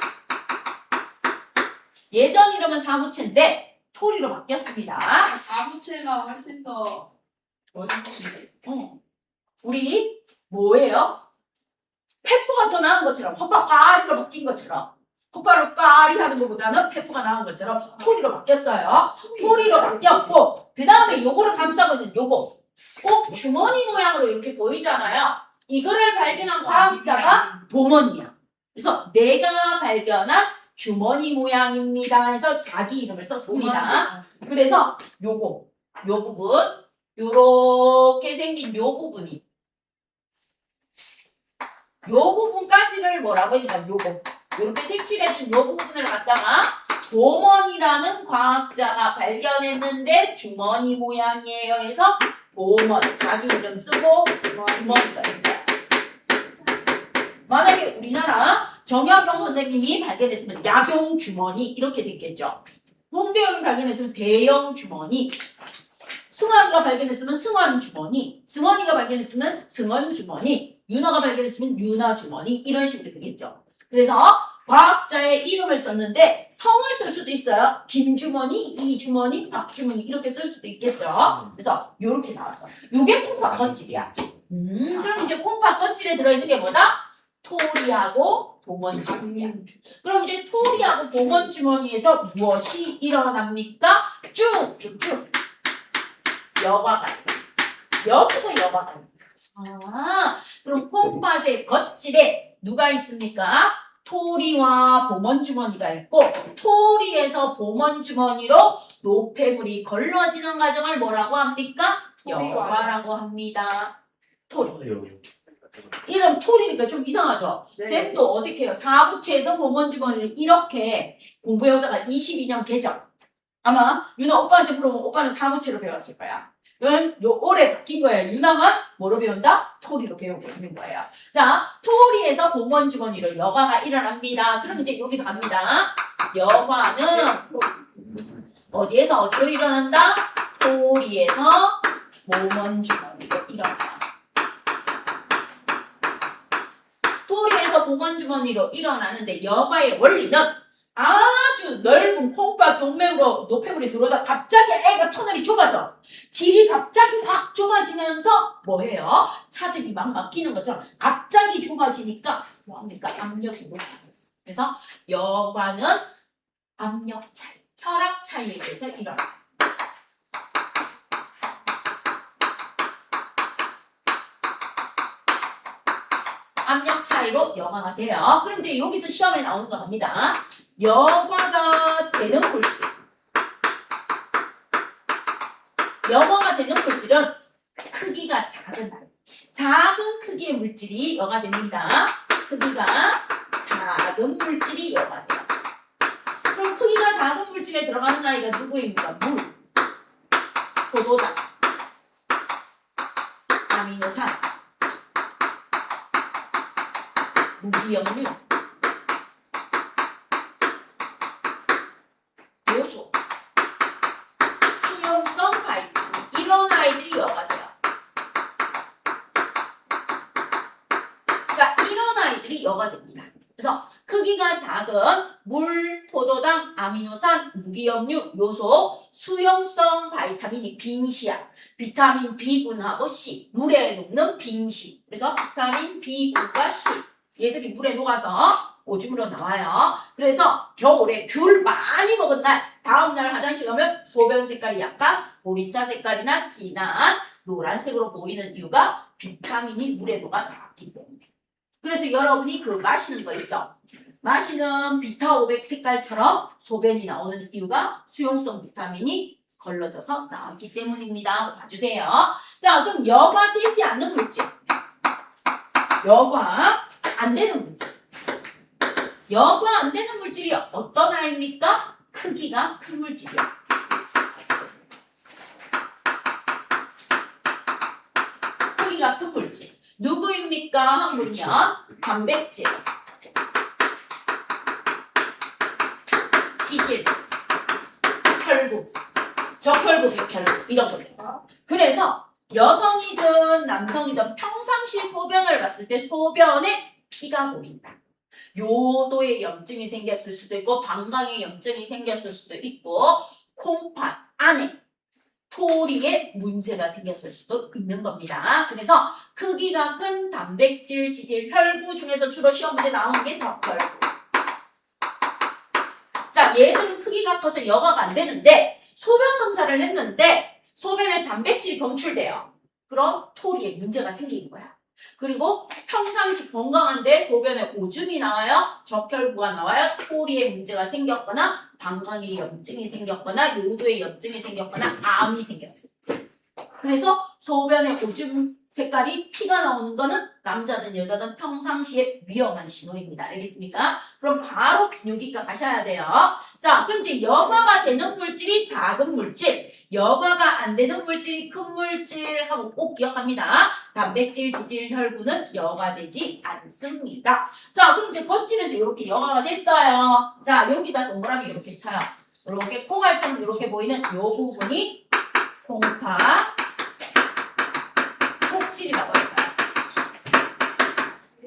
예전 이름은 사구체인데 토리로 바뀌었습니다. 사부체가 훨씬 더 멋있는데. 우리 뭐예요? 페퍼가 더 나은 것처럼 헛바 까리로 바뀐 것처럼 헛바를 까리 하는 것보다는 페퍼가 나은 것처럼 토리로 바뀌었어요. 토리로 바뀌었고 그 다음에 요거를 감싸고 있는 요거 꼭 주머니 모양으로 이렇게 보이잖아요. 이거를 발견한 과학자가 보먼이야. 그래서 내가 발견한 주머니 모양입니다 해서 자기 이름을 썼습니다. 그래서 요거 요 부분 요렇게 생긴 요 부분이 요 부분까지를 뭐라고 했냐면 요거 요렇게 색칠해준 요 부분을 갖다가 보먼이라는 과학자가 발견했는데 주머니 모양이에요 해서 보먼 자기 이름 쓰고 주머니가 있다. 만약에 우리나라 정약용 선생님이 발견했으면 약용 주머니 이렇게 됐겠죠. 홍대영이 발견했으면 대형 주머니, 승환이가 발견했으면 승환 주머니, 승원이가 발견했으면 승원 주머니, 윤아가 발견했으면 윤아 주머니 이런 식으로 되겠죠. 그래서 과학자의 이름을 썼는데 성을 쓸 수도 있어요. 김주머니, 이주머니, 박주머니 이렇게 쓸 수도 있겠죠. 그래서 이렇게 나왔어. 요게 콩팥 껍질이야. 그럼 이제 콩팥 껍질에 들어있는 게 뭐다? 토리하고 보먼 주머니야. 그럼 이제 토리하고 보먼 주머니에서 무엇이 일어납니까? 쭉쭉쭉 여과가 여기서 여과가 그럼 콩팥의 겉질에 누가 있습니까? 토리와 보먼 주머니가 있고 토리에서 보먼 주머니로 노폐물이 걸러지는 과정을 뭐라고 합니까? 여과라고 합니다. 토리. 이름 토리니까 좀 이상하죠? 네. 쌤도 어색해요. 사구체에서 보먼 주머니를 이렇게 공부해오다가 22년 개정. 아마 유나 오빠한테 물어보면 오빠는 사구체로 배웠을 거야. 이건 올해 바뀐 거예요. 유나가 뭐로 배운다? 토리로 배우고 있는 거예요. 자, 토리에서 보먼 주머니로 여과가 일어납니다. 그럼 이제 여기서 갑니다. 여과는 어디에서 어디로 일어난다? 토리에서 보먼 주머니로 일어난다. 토리에서 보먼 주머니로 일어나는데 여과의 원리는 아주 넓은 콩팥 동맥으로 노폐물이 들어오다 갑자기 애가 터널이 좁아져. 길이 갑자기 확 좁아지면서 뭐해요? 차들이 막 막히는 것처럼 갑자기 좁아지니까 뭡니까? 압력이 높아졌어. 그래서 여과는 압력 차이, 혈압 차이에 의해서 일어나. 압력 차이로 여과가 돼요. 그럼 이제 여기서 시험에 나오는 거 갑니다. 여과가 되는 물질. 여과가 되는 물질은 크기가 작은 아이. 작은 크기의 물질이 여과됩니다. 크기가 작은 물질이 여과돼요. 그럼 크기가 작은 물질에 들어가는 아이가 누구입니까? 물, 포도당, 아미노산, 무기염류, 요소, 수용성 바이타민 이런 아이들이 여과돼요. 자, 이런 아이들이 여과됩니다. 그래서 크기가 작은 물, 포도당, 아미노산, 무기염류, 요소, 수용성 바이타민이 빈시야. 비타민 B군하고 C, 물에 녹는 빈시. 그래서 비타민 B군과 C 얘들이 물에 녹아서 오줌으로 나와요. 그래서 겨울에 귤 많이 먹은 날 다음 날 화장실 가면 소변 색깔이 약간 보리차 색깔이나 진한 노란색으로 보이는 이유가 비타민이 물에 녹아 나왔기 때문에. 그래서 여러분이 그 마시는 거 있죠? 마시는 비타500 색깔처럼 소변이 나오는 이유가 수용성 비타민이 걸러져서 나왔기 때문입니다. 봐주세요. 자, 그럼 여과되지 않는 물질. 여과 안 되는 물질. 여과 안 되는 물질이 어떤 아이입니까? 크기가 큰 물질이요. 크기가 큰 물질. 누구입니까? 한국면 단백질, 지질, 혈구, 저혈구, 백혈구 이런 거예요. 그래서 여성이든 남성이든 평상시 소변을 봤을 때 소변에 피가 보인다. 요도에 염증이 생겼을 수도 있고 방광에 염증이 생겼을 수도 있고 콩팥 안에 토리에 문제가 생겼을 수도 있는 겁니다. 그래서 크기가 큰 단백질, 지질, 혈구 중에서 주로 시험 문제 나오는 게 적혈구. 자, 얘들은 크기가 커서 여과가 안 되는데 소변 검사를 했는데 소변에 단백질이 검출돼요. 그럼 토리에 문제가 생기는 거야. 그리고 평상시 건강한데 소변에 오줌이 나와요. 적혈구가 나와요. 토리에 문제가 생겼거나 방광에 염증이 생겼거나 요도에 염증이 생겼거나 암이 생겼어요. 그래서 소변에 오줌 색깔이 피가 나오는 거는 남자든 여자든 평상시에 위험한 신호입니다. 알겠습니까? 그럼 바로 비뇨기과 가셔야 돼요. 자, 그럼 이제 여과가 되는 물질이 작은 물질, 여과가 안 되는 물질이 큰 물질하고 꼭 기억합니다. 단백질, 지질, 혈구는 여과되지 않습니다. 자, 그럼 이제 겉질에서 이렇게 여과가 됐어요. 자, 여기다 동그라미 이렇게 쳐요. 이렇게 콩알처럼 이렇게 보이는 이 부분이 콩팥, 속질이라고 할까요?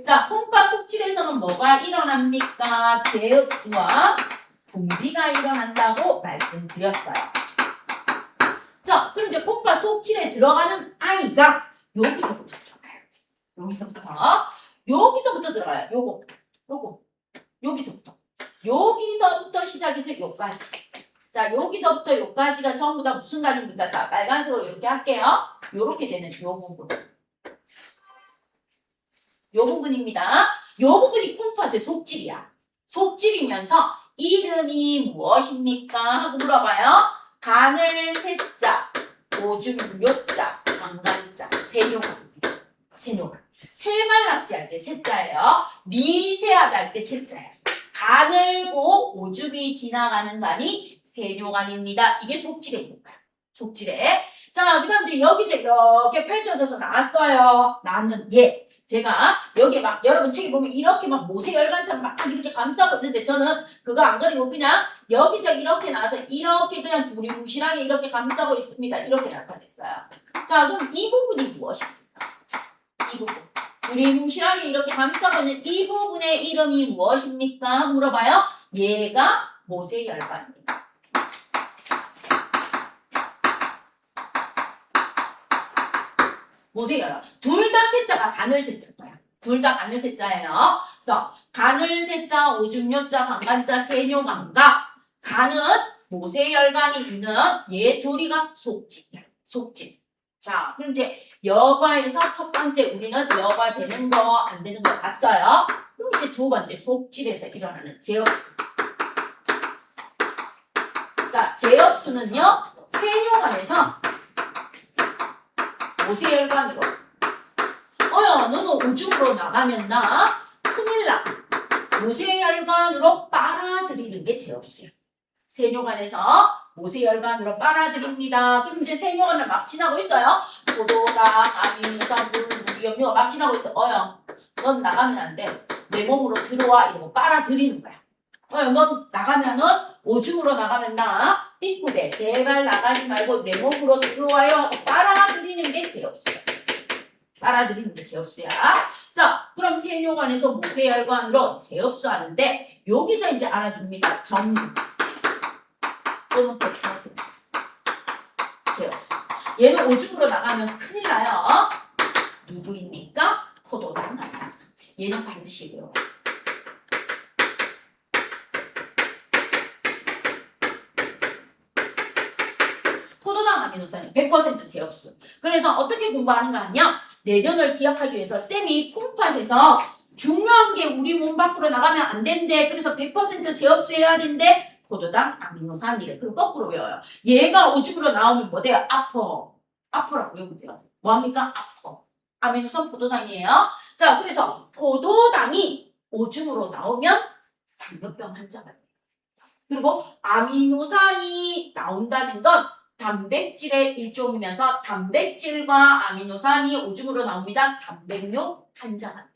자, 콩팥 속질에서는 뭐가 일어납니까? 제흡수와 분비가 일어난다고 말씀드렸어요. 자, 그럼 이제 콩팥 속질에 들어가는 아이가 여기서부터 들어가요. 여기서부터 들어가요. 요거, 여기서부터 시작해서 요까지. 자, 여기서부터 요까지가 전부 다 무슨 간입니까? 자, 빨간색으로 이렇게 할게요. 요렇게 되는 요 부분. 요 부분입니다. 요 부분이 콩팥의 속질이야. 속질이면서 이름이 무엇입니까? 하고 물어봐요. 간을 세자, 오줌 요자, 방간자, 세뇨간입니다. 세뇨간. 세말낙지 할 때 세자예요. 미세하다 할 때 세자예요. 가늘고 오줌이 지나가는 간이 세뇨간입니다. 이게 속질에 있는 거야. 속질에. 자, 그 다음 이제 여기서 이렇게 펼쳐져서 나왔어요. 나는 얘. 제가 여기 막 여러분 책에 보면 이렇게 막 모세혈관처럼 막 이렇게 감싸고 있는데 저는 그거 안 그리고 그냥 여기서 이렇게 나와서 이렇게 그냥 두리뭉실하게 이렇게 감싸고 있습니다. 이렇게 나타냈어요. 자, 그럼 이 부분이 무엇입니까? 이 부분. 두리뭉실하게 이렇게 감싸고 있는 이 부분의 이름이 무엇입니까? 물어봐요. 얘가 모세혈관입니다. 모세혈관. 둘 다 세자가 간을 세자인 거야. 둘 다 간을 세자예요. 그래서 간을 세자, 오줌 요자, 방간자, 세뇨간과 간은 모세혈관이 있는 얘 둘이가 속질이야. 속질. 자, 그럼 이제 여과에서 첫 번째 우리는 여과 되는 거, 안 되는 거 봤어요. 그럼 이제 두 번째 속질에서 일어나는 제흡수. 자, 제흡수는요, 세뇨간에서 모세혈관으로. 너는 오줌으로 나가면 나 큰일 나. 모세혈관으로 빨아들이는 게 제흡수야. 세뇨간에서 모세혈관으로 빨아들입니다. 그럼 이제 세뇨간을 막 지나고 있어요. 포도당, 아미노산, 물, 염료 막 지나고 있대. 넌 나가면 안 돼. 내 몸으로 들어와. 이러고 빨아들이는 거야. 넌 나가면은 오줌으로 나가면 나 삐꾸대. 제발 나가지 말고 내 몸으로 들어와요. 빨아들이는 게 제흡수야. 빨아들이는 게 제흡수야. 자, 그럼 세뇨관에서 모세혈관으로 제흡수하는데 여기서 이제 알아줍니다. 전분 또는 100% 제흡수. 얘는 오줌으로 나가면 큰일 나요. 누구입니까? 포도당 아미노산. 얘는 반드시 외워요. 포도당 아미노산이 100% 제흡수. 그래서 어떻게 공부하는가 하면 내년을 기억하기 위해서 쌤이 콩팥에서 중요한 게 우리 몸 밖으로 나가면 안 된대. 그래서 100% 제흡수해야 된대. 포도당 아미노산이래. 그럼 거꾸로 외워요. 얘가 오줌으로 나오면 뭐 돼요? 아퍼라고 외우면 돼요. 뭐합니까? 아퍼. 아미노산 포도당이에요. 자, 그래서 포도당이 오줌으로 나오면 당뇨병 환자가 돼요. 그리고 아미노산이 나온다는 건 단백질의 일종이면서 단백질과 아미노산이 오줌으로 나옵니다. 단백뇨 환자입니다.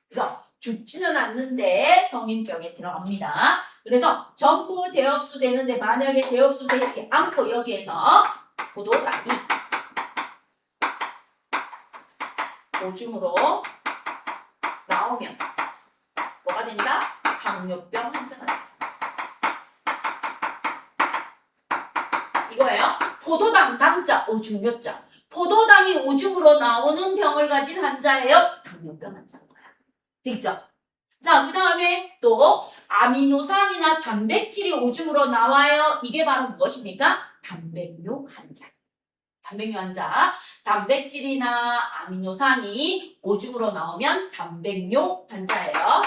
그래서 죽지는 않는데 성인병에 들어갑니다. 그래서 전부 제흡수 되는데 만약에 제흡수 되지 않고 여기에서 포도당이 오줌으로 나오면 뭐가 된다? 당뇨병 환자가 된다. 이거예요. 포도당 당자 오줌료자. 포도당이 오줌으로 나오는 병을 가진 환자예요. 당뇨병 환자인 거야. 되겠죠? 자, 그 다음에 또 아미노산이나 단백질이 오줌으로 나와요. 이게 바로 무엇입니까? 단백뇨 환자. 단백뇨 환자. 단백질이나 아미노산이 오줌으로 나오면 단백뇨 환자예요.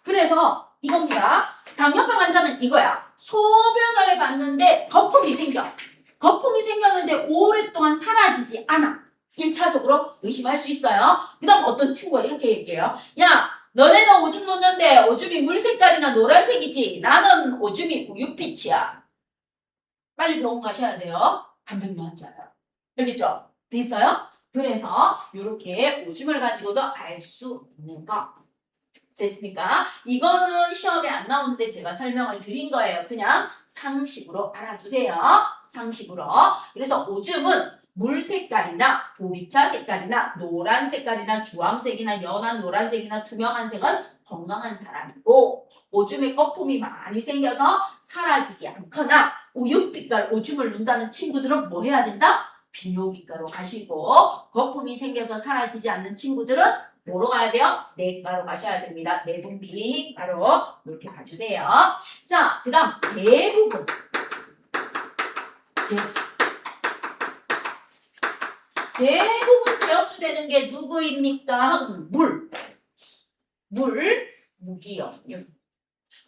그래서 이겁니다. 당뇨병 환자는 이거야. 소변을 봤는데 거품이 생겨. 거품이 생겼는데 오랫동안 사라지지 않아. 1차적으로 의심할 수 있어요. 그 다음 어떤 친구가 이렇게 얘기해요. 야, 너네는 오줌 놓는데 오줌이 물 색깔이나 노란색이지. 나는 오줌이 우유빛이야. 빨리 병원 가셔야 돼요. 단백뇨 환자예요. 알겠죠? 됐어요? 그래서 이렇게 오줌을 가지고도 알 수 있는 거. 됐습니까? 이거는 시험에 안 나오는데 제가 설명을 드린 거예요. 그냥 상식으로 알아두세요. 상식으로. 그래서 오줌은 물 색깔이나 보리차 색깔이나 노란 색깔이나 주황색이나 연한 노란색이나 투명한 색은 건강한 사람이고 오줌에 거품이 많이 생겨서 사라지지 않거나 우유빛깔 오줌을 눈다는 친구들은 뭐 해야 된다? 비뇨기과로 가시고 거품이 생겨서 사라지지 않는 친구들은 뭐로 가야 돼요? 내과로 가셔야 됩니다. 내분비과로 이렇게 봐주세요. 자, 그 다음 대부분 제흡수. 대부분 제흡수 되는 게 누구입니까? 물, 무기염류.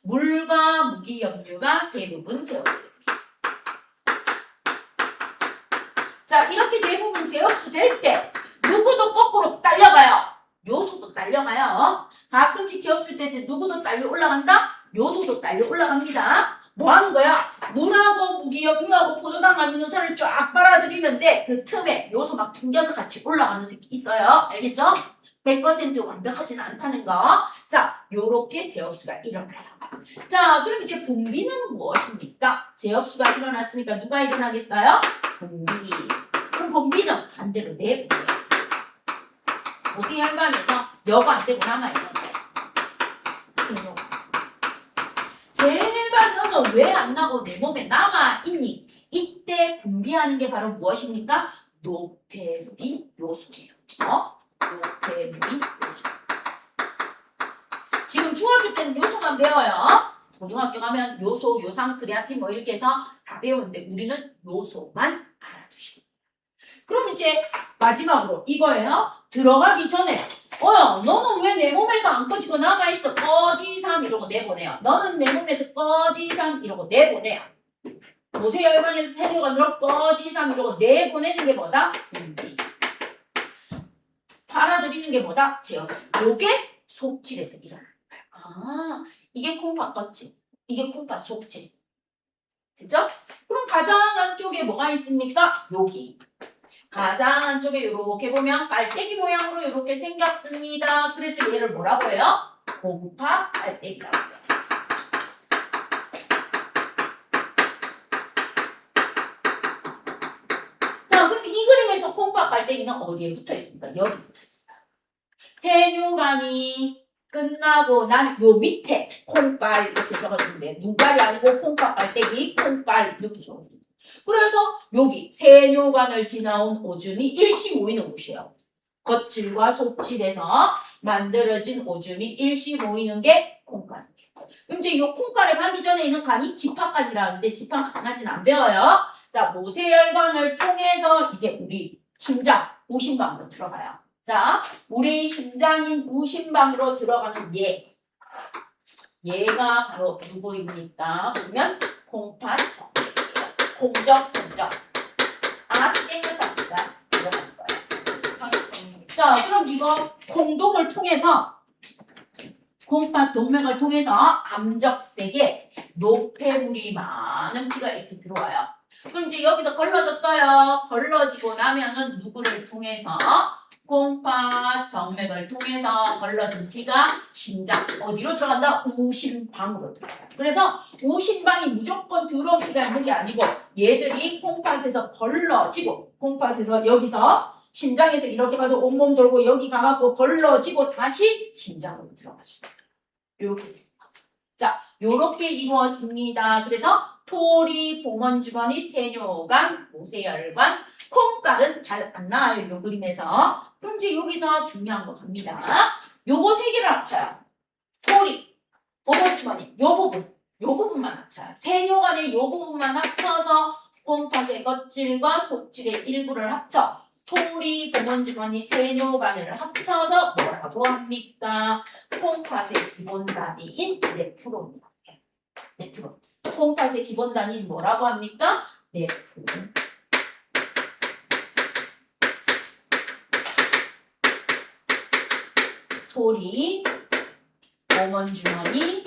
물과 무기염류가 대부분 제흡수. 자, 이렇게 대부분 제흡수 될 때 누구도 거꾸로 딸려가요. 요소도 딸려가요. 가끔씩 제흡수 될 때 누구도 딸려 올라간다? 요소도 딸려 올라갑니다. 뭐 하는 거야? 물하고 무기염류하고 포도당 아미노산을 쫙 빨아들이는데 그 틈에 요소 막 튕겨서 같이 올라가는 새끼 있어요. 알겠죠? 100% 완벽하지는 않다는 거. 자, 요렇게 제흡수가 일어나요. 자, 그럼 이제 분비는 무엇입니까? 제흡수가 일어났으니까 누가 일어나겠어요? 분비. 그럼 분비는 반대로 내분비예요. 모세혈관에서 여과 안 되고 남아있는 거예요. 제발 너는 왜 안 나고 내 몸에 남아있니? 이때 분비하는 게 바로 무엇입니까? 노폐물인 요소예요. 노폐물인 요소. 지금 중학교 때는 요소만 배워요. 고등학교 가면 요소, 요산, 크레아틴 뭐 이렇게 해서 다 배우는데 우리는 요소만 알아두시고. 그럼 이제 마지막으로 이거예요. 들어가기 전에 너는 왜 내 몸에서 안 꺼지고 남아있어? 꺼지삼 이러고 내보내요. 너는 내 몸에서 꺼지삼 이러고 내보내요. 모세혈관에서 세뇨관으로 꺼지삼 이러고 내보내는 게 뭐다? 분비. 빨아들이는 게 뭐다? 제흡수. 요게 속질에서 일어나는 거예요. 아, 이게 콩팥 껍질. 이게 콩팥 속질. 됐죠? 그럼 가장 안쪽에 뭐가 있습니까? 여기. 가장 안쪽에 이렇게 보면 깔때기 모양으로 이렇게 생겼습니다. 그래서 얘를 뭐라고 해요? 콩팥 깔때기라고 해요. 자, 그럼 이 그림에서 콩팥 깔때기는 어디에 붙어 있습니까? 여기 붙어 있어요. 세뇨간이 끝나고 난 요 밑에 콩빨 이렇게 적어주는데 눈깔이 아니고 콩팥 깔때기 콩빨 이렇게 적어줍니다. 그래서 여기 세뇨관을 지나온 오줌이 일시 모이는 곳이에요. 겉질과 속질에서 만들어진 오줌이 일시 모이는 게 콩간이에요. 그럼 이제 이 콩간에 가기 전에 있는 간이 지파간이라는데 지파간까지는 안 배워요. 자, 모세혈관을 통해서 이제 우리 심장, 우심방으로 들어가요. 자, 우리 심장인 우심방으로 들어가는 얘가 바로 누구입니까? 그러면 콩팥 공적. 아주 깨끗합니다. 들어갈 거예요. 자, 그럼 이거 콩동을 통해서 콩팥 동맥을 통해서 암적색에 노폐물이 많은 피가 이렇게 들어와요. 그럼 이제 여기서 걸러졌어요. 걸러지고 나면은 누구를 통해서 콩팥 정맥을 통해서 걸러진 피가 심장 어디로 들어간다? 우심방으로 들어간다. 그래서 우심방이 무조건 들어온 피가 있는 게 아니고 얘들이 콩팥에서 걸러지고 콩팥에서 여기서 심장에서 이렇게 가서 온몸 돌고 여기 가갖고 걸러지고 다시 심장으로 들어가죠. 요렇게. 자, 요렇게 이루어집니다. 그래서 토리, 봉원주머니, 세뇨관, 모세혈관, 콩깔은 잘 안 나와요. 요 그림에서. 그럼 이제 여기서 중요한 거 갑니다. 요거 세 개를 합쳐요. 토리, 봉원주머니, 요 부분만 합쳐요. 세뇨관의 요 부분만 합쳐서 콩팥의 껍질과 속질의 일부를 합쳐 토리, 봉원주머니, 세뇨관을 합쳐서 뭐라고 합니까? 콩팥의 기본 단위인 네프론입니다. 네프론. 콩팥의 기본 단위는 뭐라고 합니까? 네프론. 토리, 봉원주머니,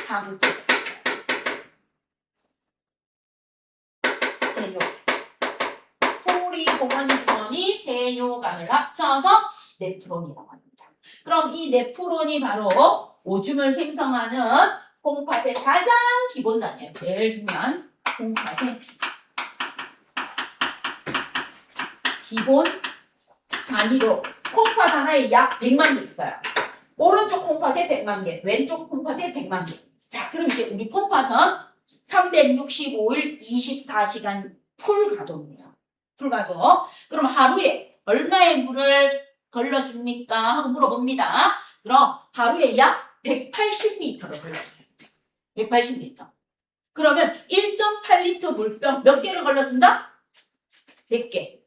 사구체, 세뇨. 토리, 봉원주머니, 세뇨관을 합쳐서 네프론이라고 합니다. 그럼 이 네프론이 바로 오줌을 생성하는 콩팥의 가장 기본 단위예요. 제일 중요한 콩팥의 기본 단위로 콩팥 하나에 약 100만 개 있어요. 오른쪽 콩팥에 100만 개, 왼쪽 콩팥에 100만 개. 자, 그럼 이제 우리 콩팥은 365일 24시간 풀 가동이에요. 풀 가동. 그럼 하루에 얼마의 물을 걸러줍니까? 하고 물어봅니다. 그럼 하루에 약 180리터를 걸러줘요. 180리터. 그러면 1.8리터 물병 몇 개를 걸러준다? 100개.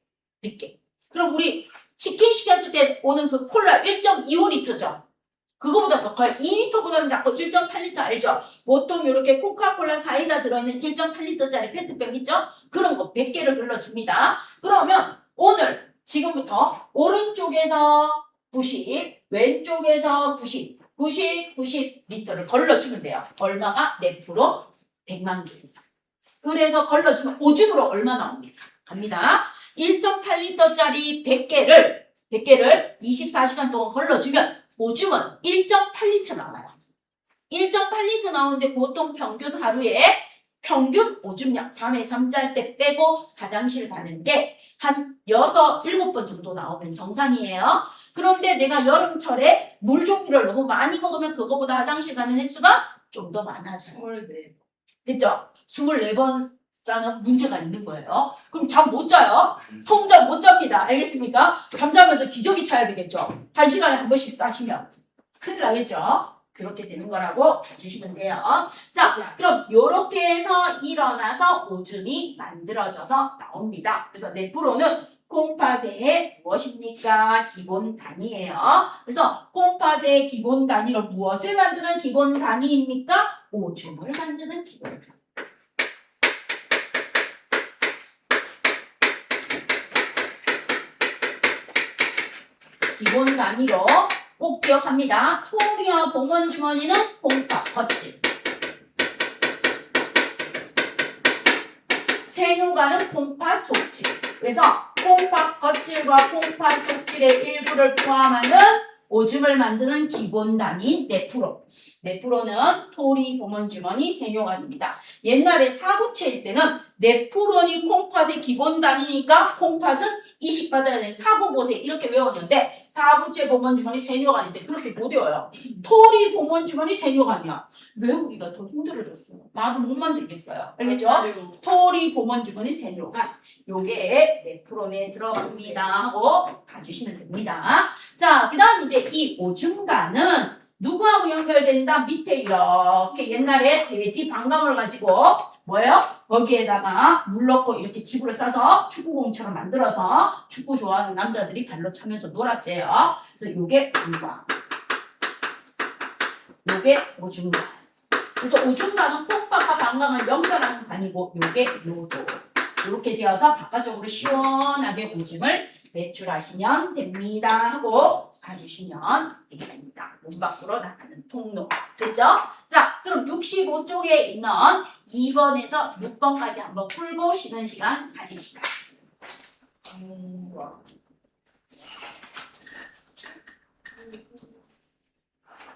100개. 그럼 우리 치킨 시켰을 때 오는 그 콜라 1.25리터죠? 그거보다 더 커요. 2리터보다는 작고 1.8리터 알죠? 보통 이렇게 코카콜라 사이다 들어있는 1.8리터짜리 페트병 있죠? 그런 거 100개를 걸러줍니다. 그러면 오늘 지금부터 오른쪽에서 90, 왼쪽에서 90리터를 걸러주면 돼요. 얼마가? 네프로 100만 개 이상. 그래서 걸러주면 오줌으로 얼마 나옵니까? 갑니다. 1.8리터짜리 100개를 24시간 동안 걸러주면 오줌은 1.8리터 나와요. 1.8리터 나오는데 보통 평균 하루에 평균 오줌량 밤에 잠잘 때 빼고 화장실 가는 게 한 6, 7번 정도 나오면 정상이에요. 그런데 내가 여름철에 물 종류를 너무 많이 먹으면 그거보다 화장실 가는 횟수가 좀 더 많아져요. 24번. 됐죠? 24번 자는 문제가 있는 거예요. 그럼 잠 못 자요? 통잠 못 잡니다. 알겠습니까? 잠자면서 기저귀 차야 되겠죠? 1시간에 한 번씩 싸시면 큰일 나겠죠? 그렇게 되는 거라고 봐주시면 돼요. 자, 그럼 이렇게 해서 일어나서 오줌이 만들어져서 나옵니다. 그래서 네프론은 콩팥의 무엇입니까? 기본 단위예요. 그래서 콩팥의 기본 단위로 무엇을 만드는 기본 단위입니까? 오줌을 만드는 기본 단위. 기본 단위로 꼭 기억합니다. 토리와 봉원주머니는 콩팥 겉질, 세뇨관은 콩팥 속질. 그래서 콩팥 겉질과 콩팥 속질의 일부를 포함하는 오줌을 만드는 기본 단위인 네프론. 네프론은 토리, 봉원주머니, 세뇨관입니다. 옛날에 사구체일 때는 네프론이 콩팥의 기본 단위니까 콩팥은 이식받아야 되는 사구곳에 이렇게 외웠는데 사구체, 봉원주머니, 세뇨관인데 그렇게 못 외워요. 토리, 봉원주머니, 세뇨관이야. 외우기가 더 힘들어졌어요. 말을 못 만들겠어요. 알겠죠? 토리, 봉원주머니, 세뇨관. 요게 네프론에 들어갑니다 하고 봐주시면 됩니다. 자, 그 다음 이제 이 오줌관은 누구하고 연결된다? 밑에 이렇게 옛날에 돼지 방광을 가지고 뭐예요? 거기에다가 물 넣고 이렇게 지구를 싸서 축구공처럼 만들어서 축구 좋아하는 남자들이 발로 차면서 놀았대요. 그래서 요게 방광, 요게 오줌관. 그래서 오줌관은 콩팥과 방광을 연결하는 관이고 요게 요도. 이렇게 되어서 바깥쪽으로 시원하게 오줌을 배출하시면 됩니다 하고 봐주시면 되겠습니다. 몸 밖으로 나가는 통로. 됐죠? 자, 그럼 65쪽에 있는 2번에서 6번까지 한번 풀고 쉬는 시간 가집시다. 방광.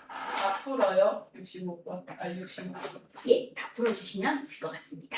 다 풀어요? 65번. 아, 65번. 예, 다 풀어주시면 될 것 같습니다.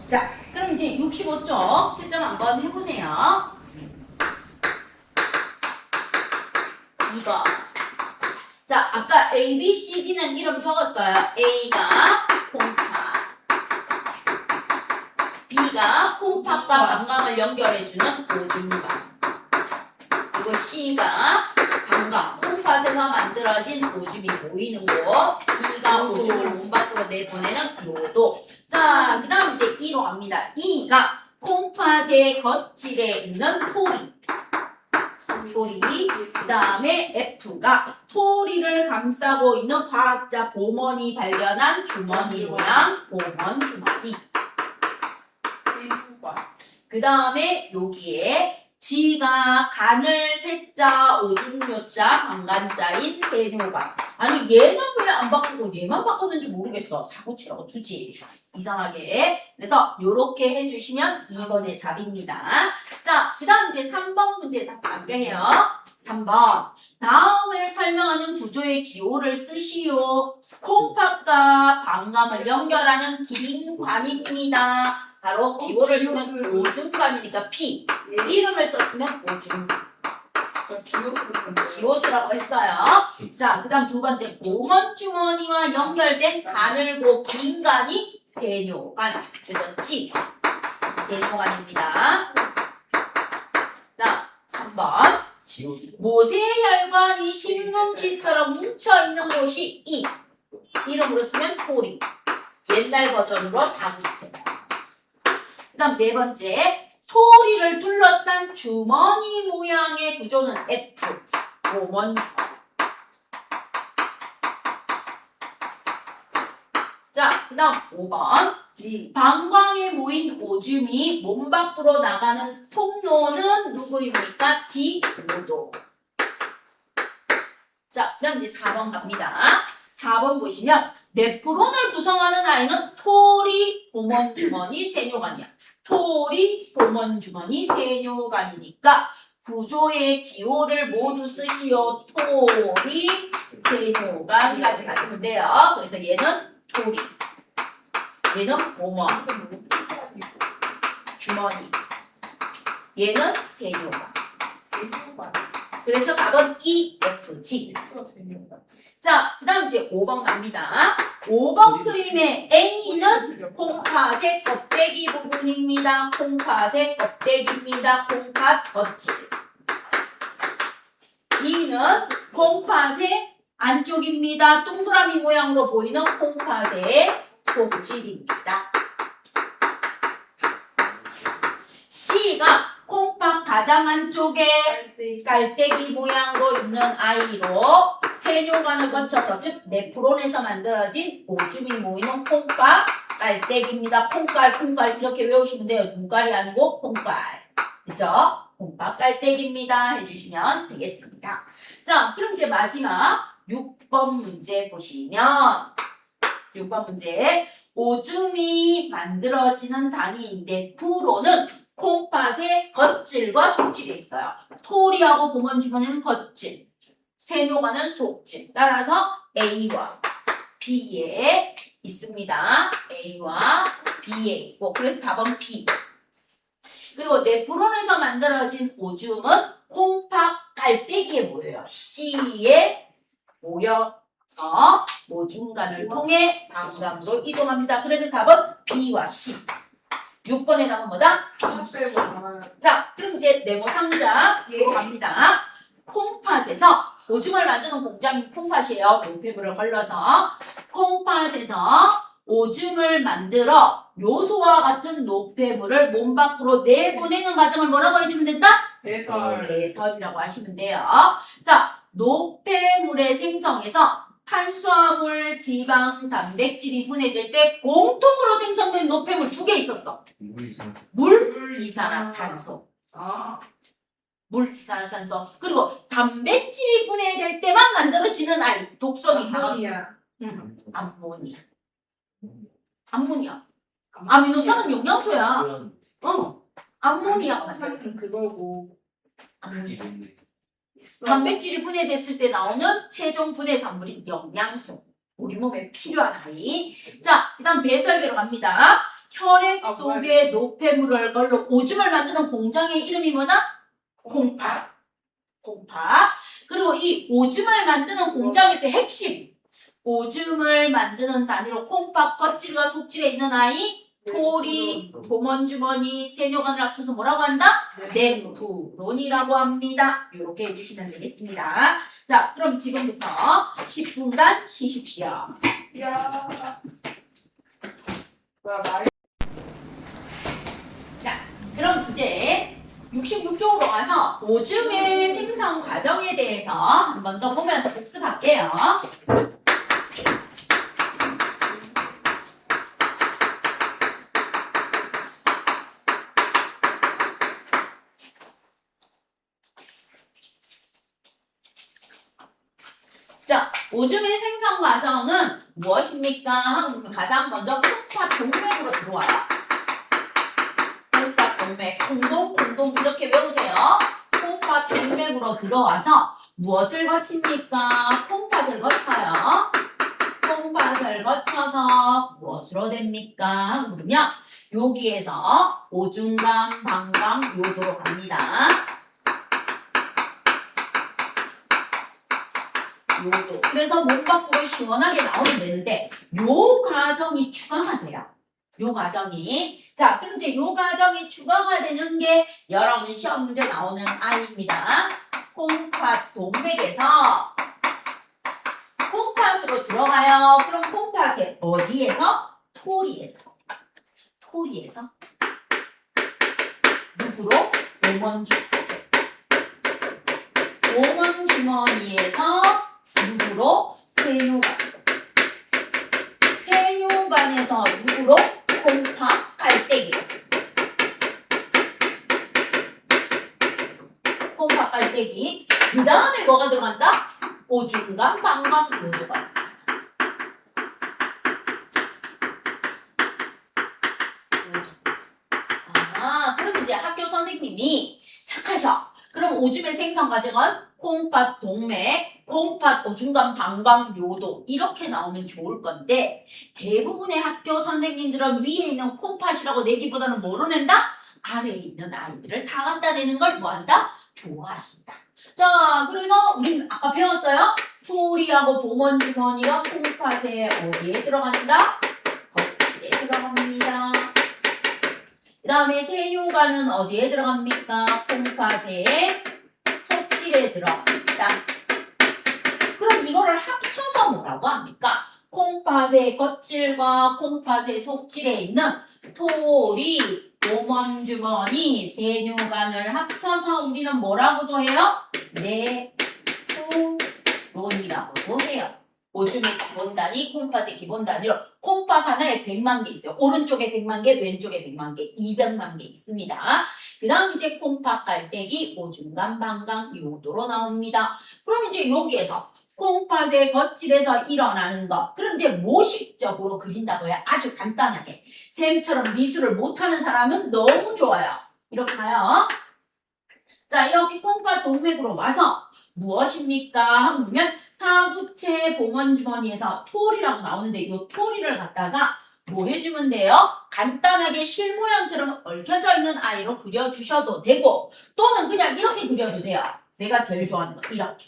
자, 그럼 이제 65쪽 채점 한번 해보세요. 2번. 자, 아까 A, B, C, D는 이름 적었어요. A가 콩팥, B가 콩팥과 방광을 연결해주는 오줌관, 그리고 C가 방광, 콩팥에서 만들어진 오줌이 모이는 곳, D가 오줌을 몸 밖으로 내보내는 요도. 자, 그 다음 이제 E로 갑니다. E가 콩팥의 겉질에 있는 토리, 그 다음에 F가 토리를 감싸고 있는 과학자 보먼이 발견한 주머니 모양 보먼 주머니. 그 다음에 여기에 G가 간을 세자 오줌요자 방간자인 세뇨관. 아니 얘는 왜 안 바꾸고 얘만 바꿨는지 모르겠어. 사고치라고 두지. 이상하게. 그래서 요렇게 해주시면 2번의 답입니다. 자, 그 다음 이제 3번 문제 답 안게해요. 3번. 다음을 설명하는 구조의 기호를 쓰시오. 콩팥과 방광을 연결하는 긴 관입니다. 바로 기호를 쓰면 오줌관이니까 P. 이름을 썼으면 오줌관. 기호수라고 했어요. 자, 그 다음 두 번째. 보먼 주머니와 연결된 가늘고 긴 간이 세뇨관. 그래서 G. 세뇨관입니다. 자, 3번. 모세혈관이 신뭉치처럼 뭉쳐있는 곳이 E. 이름으로 쓰면 토리. 옛날 버전으로 사구체. 그 다음 네 번째. 토리를 둘러싼 주머니 모양의 구조는 F. 보먼 주머니. 자, 그 다음 5번. 방광에 모인 오줌이 몸 밖으로 나가는 통로는 누구입니까? D. 요도. 자, 그 다음 이제 4번 갑니다. 4번 보시면 네프론을 구성하는 아이는 토리, 보먼 주머니, 세뇨관이야. 토리, 보먼 주머니, 세뇨관이니까 구조의 기호를 모두 쓰시오. 토리, 세뇨관까지 가시면 돼요. 그래서 얘는 토리, 얘는 보먼 주머니, 얘는 세뇨관. 그래서 답은 E, F, G. 자, 그 다음 이제 5번 갑니다. 5번 그림의 A는 콩팥의 껍데기 부분입니다. 콩팥의 껍데기입니다. 콩팥 겉질. B는 콩팥의 안쪽입니다. 동그라미 모양으로 보이는 콩팥의 속질입니다. C가 콩팥 가장 안쪽에 깔때기 모양으로 있는 아이로 세뇨관을 거쳐서 즉 네프론에서 만들어진 오줌이 모이는 콩팥 깔때기입니다. 콩깔 이렇게 외우시면 돼요. 눈깔이 아니고 콩깔. 그죠? 콩팥 깔때기입니다. 해주시면 되겠습니다. 자, 그럼 이제 마지막 6번 문제 보시면 6번 문제 오줌이 만들어지는 단위인데 프로는 콩팥의 겉질과 속질이 있어요. 토리하고 보먼주머니는 겉질, 세뇨관은 속질. 따라서 A와 B에 있습니다. A와 B에 있고 그래서 답은 B. 그리고 네프론에서 만들어진 오줌은 콩팥 깔때기에 모여요. C에 모여서 오줌관을 통해 방광으로 이동합니다. 그래서 답은 B와 C. 6번의 답은 뭐다? 자, 그럼 이제 네모 상자로 갑니다. 콩팥에서 오줌을 만드는 공장이 콩팥이에요. 노폐물을 걸러서 콩팥에서 오줌을 만들어 요소와 같은 노폐물을 몸 밖으로 내보내는 과정을 뭐라고 해주면 된다? 배설이라고 하시면 돼요. 자, 노폐물의 생성에서 탄수화물, 지방, 단백질이 분해될 때 공통으로 생성된 노폐물 2개 있었어. 물, 이산화탄소. 물, 이산화탄소. 그리고 단백질이 분해될 때만 만들어지는 아이. 독성이 암모니아. 암모니아. 아미노산은 영양소야. 암모니아가 만들어져. 그거고. 단백질이 분해됐을 때 나오는 최종 분해 산물인 영양소. 우리 몸에 필요한 아이. 자, 그 다음 배설계로 갑니다. 혈액 속에 노폐물을 걸러 오줌을 만드는 공장의 이름이 뭐다? 콩팥. 그리고 이 오줌을 만드는 공장에서의 핵심. 오줌을 만드는 단위로 콩팥 겉질과 속질에 있는 아이. 토리, 보먼주머니, 세뇨관을 합쳐서 뭐라고 한다? 네프론이라고 합니다. 이렇게 해주시면 되겠습니다. 자, 그럼 지금부터 10분간 쉬십시오. 자, 그럼 이제 66쪽으로 가서 오줌의 생성 과정에 대해서 한 번 더 보면서 복습할게요. 자, 오줌의 생성 과정은 무엇입니까? 가장 먼저 콩팥 동맥으로 들어와요. 콩팥 동맥, 콩동 이렇게 외우세요. 콩팥 동맥으로 들어와서 무엇을 거칩니까? 콩팥을 거쳐요. 콩팥을 거쳐서 무엇으로 됩니까? 그러면 여기에서 오줌강, 방광, 요도로 갑니다. 요도. 그래서 몸 밖으로 시원하게 나오면 되는데 요 과정이 추가가 돼요. 요 과정이. 자, 그럼 이제 요 과정이 추가가 되는 게 여러분 시험 문제 나오는 아이입니다. 콩팥 동맥에서 콩팥으로 들어가요. 그럼 콩팥에 어디에서? 토리에서. 누구로? 보먼주머니에서 누구로? 세뇨관에서 누구로? 콩팥 깔때기로. 콩팥 깔때기. 그 다음에 뭐가 들어간다? 오줌간, 방광, 요도가. 그럼 이제 학교 선생님이 착하셔. 그럼 오줌의 생성 과정은 콩팥 동맥, 콩팥 오줌간 방광 요도 이렇게 나오면 좋을 건데 대부분의 학교 선생님들은 위에 있는 콩팥이라고 내기보다는 뭐로 낸다? 안에 있는 아이들을 다 갖다 내는 걸 뭐한다? 좋아하신다. 자, 그래서 우리는 아까 배웠어요. 토리하고 보먼주머니가 콩팥에 어디에 들어간다? 겉에 들어갑니다. 그 다음에 세뇨관은 어디에 들어갑니까? 콩팥에 속질에 들어갑니다. 그럼 그럼 이거를 합쳐서 뭐라고 합니까? 콩팥의 겉질과 콩팥의 속질에 있는 토리, 보먼주머니, 세뇨간을 합쳐서 우리는 뭐라고도 해요? 네프론이라고도 해요. 오줌의 기본 단위, 콩팥의 기본 단위로 콩팥 하나에 100만 개 있어요. 오른쪽에 100만 개, 왼쪽에 100만 개, 200만 개 있습니다. 그 다음 이제 콩팥 깔때기, 오줌간, 방광, 요도로 나옵니다. 그럼 이제 여기에서 콩팥의 겉질에서 일어나는 것, 그럼 이제 모식적으로 그린다고 해요. 아주 간단하게. 쌤처럼 미술을 못하는 사람은 너무 좋아요. 이렇게 가요. 자, 이렇게 콩팥 동맥으로 와서 무엇입니까? 하고 보면 사구체 봉헌주머니에서 톨이라고 나오는데 이 톨이를 갖다가 뭐 해주면 돼요? 간단하게 실 모양처럼 얽혀져 있는 아이로 그려주셔도 되고 또는 그냥 이렇게 그려도 돼요. 내가 제일 좋아하는 거 이렇게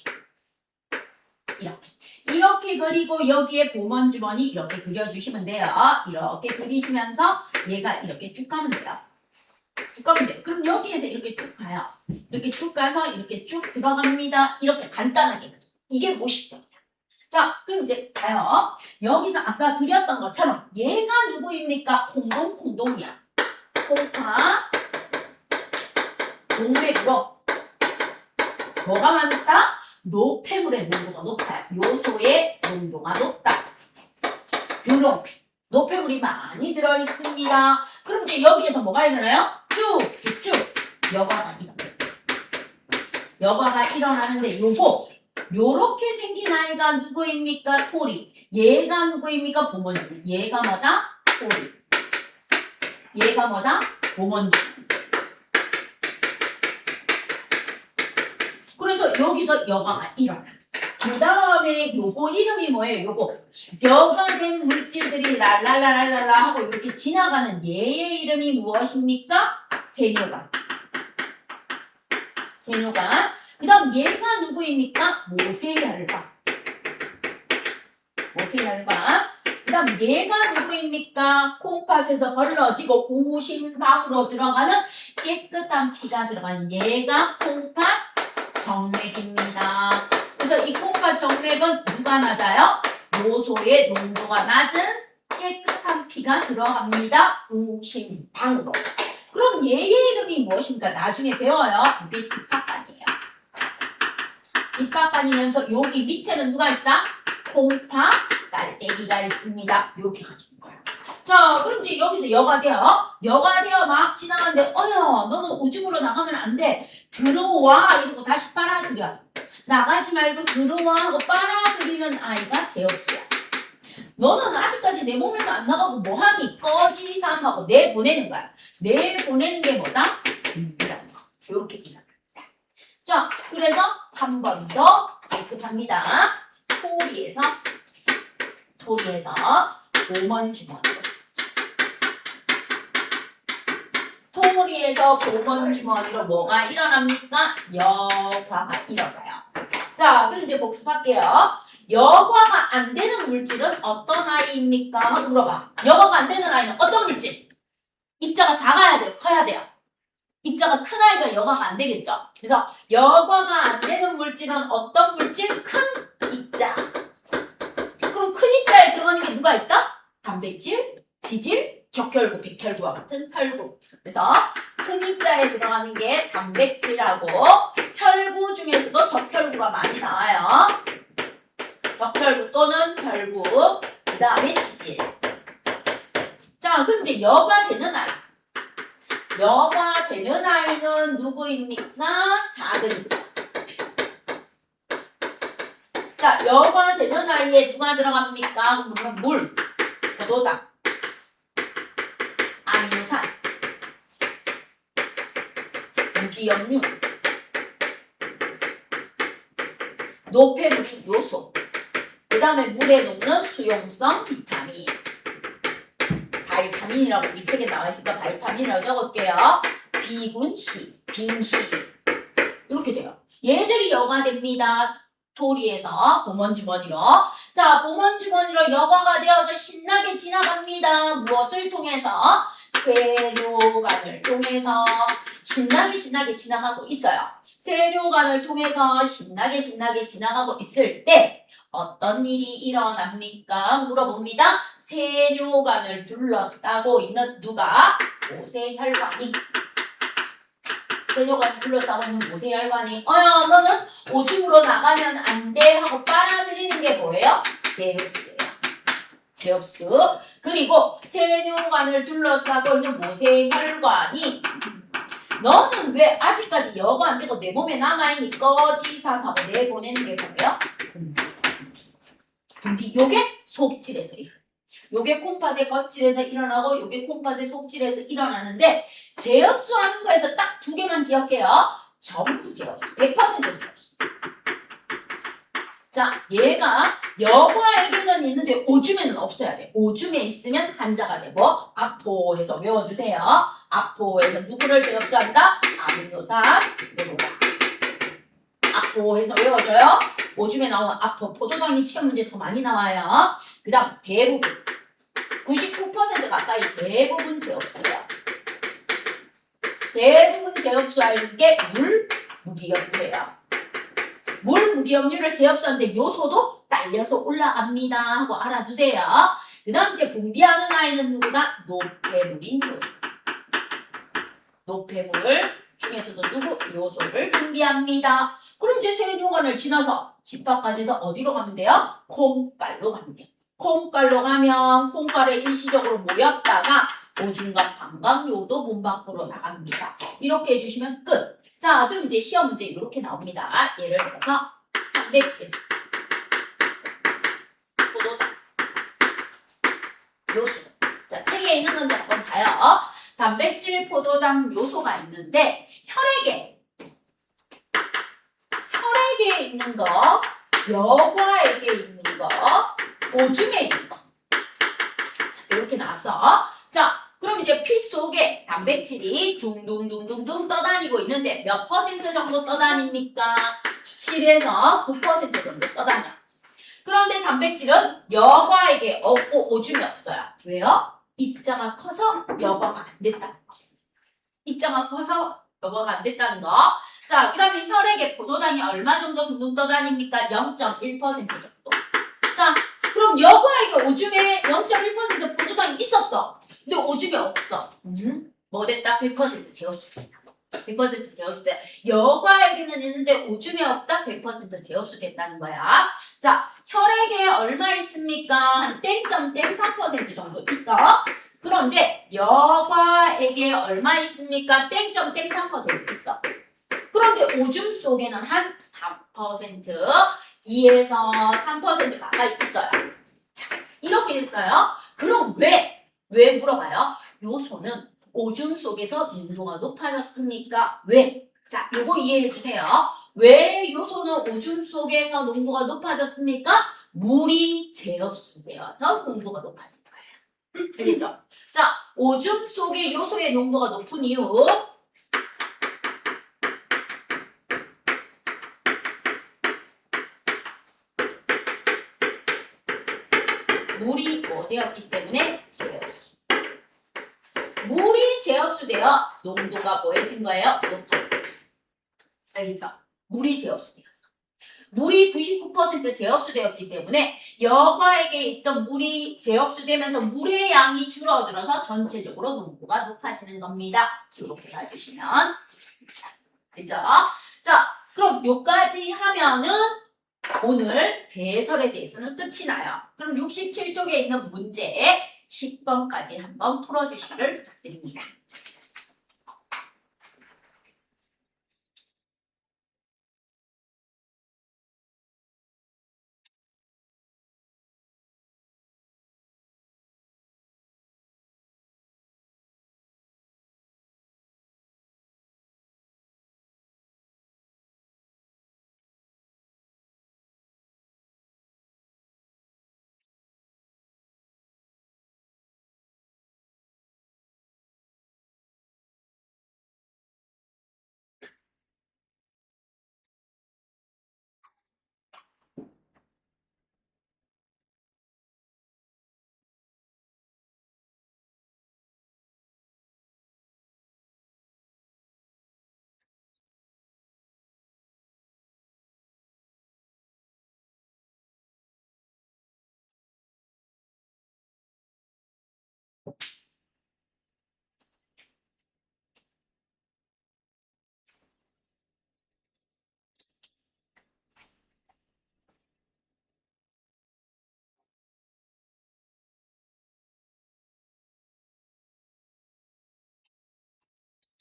이렇게 그리고 여기에 봉헌주머니 이렇게 그려주시면 돼요. 이렇게 그리시면서 얘가 이렇게 쭉 가면 돼요. 쭉 가면 돼요. 그럼 여기에서 이렇게 쭉 가요. 이렇게 쭉 가서 이렇게 쭉 들어갑니다. 이렇게 간단하게. 이게 모식적이야. 자, 그럼 이제 가요. 여기서 아까 그렸던 것처럼 얘가 누구입니까? 콩동이야. 콩팥 동맥으로 뭐가 많다? 노폐물의 농도가 높아요. 요소의 농도가 높다. 드럼 노폐물이 많이 들어있습니다. 그럼 이제 여기에서 뭐가 일어나요? 쭉쭉쭉 여과가 일어나요. 여과가 일어나는데 요렇게 생긴 아이가 누구입니까? 토리. 얘가 누구입니까? 보먼주. 얘가 뭐다? 토리. 얘가 뭐다? 보먼주. 그래서 여기서 여과가 일어나. 그 다음에 요거 이름이 뭐예요? 요거 여과된 물질들이 랄랄랄랄라 하고 이렇게 지나가는 얘의 이름이 무엇입니까? 세뇨간. 세뇨간. 그 다음 얘가 누구입니까? 모세혈관. 모세혈관. 그 다음 얘가 누구입니까? 콩팥에서 걸러지고 우심방으로 들어가는 깨끗한 피가 들어가는 얘가 콩팥 정맥입니다. 그래서 이 콩팥 정맥은 누가 낮아요? 요소의 농도가 낮은 깨끗한 피가 들어갑니다. 우심방으로. 그럼 얘의 이름이 무엇입니까? 나중에 배워요. 이게 집합관이에요. 집합관이면서 여기 밑에는 누가 있다? 콩팥 깔때기가 있습니다. 이렇게 가주는 거야. 자, 그럼 이제 여기서 여과되어 막 지나가는데 어여 너는 오줌으로 나가면 안 돼. 들어와 이러고 다시 빨아들여. 나가지 말고 들어와 하고 빨아들이는 아이가 제업수야. 너는 아직까지 내 몸에서 안 나가고 뭐하니? 꺼지삼 하고 내보내는 거야. 내보내는 게 뭐다? 이라는 거. 요렇게 기억합니다. 자, 그래서 한 번 더 복습합니다. 토리에서 보먼주머니로. 토리에서 보먼주머니로 뭐가 일어납니까? 여과가 일어나요. 자, 그럼 이제 복습할게요. 여과가 안 되는 물질은 어떤 아이입니까? 하고 물어봐. 여과가 안 되는 아이는 어떤 물질? 입자가 작아야 돼요? 커야 돼요? 입자가 큰 아이가 여과가 안 되겠죠? 그래서 여과가 안 되는 물질은 어떤 물질? 큰 입자. 그럼 큰 입자에 들어가는 게 누가 있다? 단백질, 지질, 적혈구, 백혈구와 같은 혈구. 그래서 큰 입자에 들어가는 게 단백질하고 혈구 중에서도 적혈구가 많이 나와요. 적혈구 또는 혈구, 그 다음에 지질. 자, 그럼 이제 여과되는 아이. 여과되는 아이는 누구입니까? 작은 입자. 자, 여과되는 아이에 누가 들어갑니까? 그러면 물, 포도당, 아미노산, 유기염류, 노폐물인 요소, 그 다음에 물에 녹는 수용성 비타민. 바이타민이라고 우리 책에 나와 있으니까 바이타민이라고 적을게요. 비군시, 빙시 이렇게 돼요. 얘들이 여과됩니다. 토리에서 보먼주머니로. 자, 보먼주머니로 여과가 되어서 신나게 지나갑니다. 무엇을 통해서? 세뇨간을 통해서 신나게 지나가고 있어요. 세뇨관을 통해서 신나게 지나가고 있을 때 어떤 일이 일어납니까? 물어봅니다. 세뇨관을 둘러싸고 있는 누가? 모세혈관이. 세뇨관을 둘러싸고 있는 모세혈관이 너는 오줌으로 나가면 안 돼 하고 빨아들이는 게 뭐예요? 제흡수예요. 제흡수. 그리고 세뇨관을 둘러싸고 있는 모세혈관이 너는 왜 아직까지 여과 안 되고 내 몸에 남아있니? 꺼지상하고 내보내는 게 뭐예요? 분비. 요게 속질에서 일어나. 요게 콩팥의 껍질에서 일어나고 요게 콩팥의 속질에서 일어나는데 제흡수하는 거에서 딱 두 개만 기억해요. 전부 제흡수. 100% 제흡수. 자, 얘가 여과에게는 있는데 오줌에는 없어야 돼. 오줌에 있으면 한자가 되고 아포해서 외워주세요. 아포해서 누구를 제흡수한다? 아미노산 내보다. 아포해서 외워줘요. 오줌에 나오는 아포. 포도당이 시험 문제 더 많이 나와요. 그 다음 대부분 99% 가까이 대부분 제흡수예요. 대부분 제흡수할 게 물, 무기염류예요. 물 무기염류를 제흡수하는데 요소도 딸려서 올라갑니다 하고 알아두세요. 그 다음 이제 분비하는 아이는 누구다? 노폐물인 요소. 노폐물 중에서도 누구? 요소를 분비합니다. 그럼 이제 세뇨관을 지나서 집 밖까지서 어디로 가면 돼요? 콩깔로 가면 돼요. 콩깔로 가면 콩깔에 일시적으로 모였다가 오줌과 방광요도 몸 밖으로 나갑니다. 이렇게 해주시면 끝. 자, 그럼 이제 시험 문제 이렇게 나옵니다. 예를 들어서 단백질, 포도당, 요소. 자, 책에 있는 건데 한번 봐요. 단백질, 포도당, 요소가 있는데 혈액에 있는 거, 여과액에 있는 거, 오줌에 있는 거. 자, 이렇게 나왔어. 자, 그럼 이제 피 속에 단백질이 둥둥둥둥둥 떠다니고 있는데 몇 퍼센트 정도 떠다닙니까? 7에서 9% 정도 떠다녀. 그런데 단백질은 여과액에 없고 오줌에 없어요. 왜요? 입자가 커서 여과가 안 됐다는 거. 입자가 커서 여과가 안 됐다는 거. 자, 그 다음에 혈액에 포도당이 얼마 정도 둥둥 떠다닙니까? 0.1% 정도. 자, 그럼 여과액에 오줌에 0.1% 포도당이 있었어. 근데 오줌이 없어. 뭐 됐다? 100% 제어수. 100% 제어수돼. 여과액에는 있는데 오줌이 없다? 100% 제어수됐다는 거야. 자, 혈액에 얼마 있습니까? 한 땡점 땡4% 정도 있어. 그런데 여과액에 얼마 있습니까? 땡점 땡3% 있어. 그런데 오줌 속에는 한 3%, 2에서 3% 가까이 있어요. 자, 이렇게 됐어요. 그럼 왜 물어봐요? 요소는 오줌 속에서 농도가 높아졌습니까? 왜? 자, 요거 이해해 주세요. 왜 요소는 오줌 속에서 농도가 높아졌습니까? 물이 재흡수되어서 농도가 높아진 거예요. 알겠죠? 자, 오줌 속에 요소의 농도가 높은 이유. 물이 뭐 되었기 때문에 재흡수. 물이 재흡수되어 농도가 뭐해진 거예요? 높아진 거예요. 알겠죠? 물이 재흡수되어서. 물이 99% 재흡수되었기 때문에 여과액에 있던 물이 재흡수되면서 물의 양이 줄어들어서 전체적으로 농도가 높아지는 겁니다. 이렇게 봐주시면 되겠습니다. 그죠? 자, 그럼 요까지 하면은 오늘 배설에 대해서는 끝이 나요. 그럼 67쪽에 있는 문제 10번까지 한번 풀어주시기를 부탁드립니다.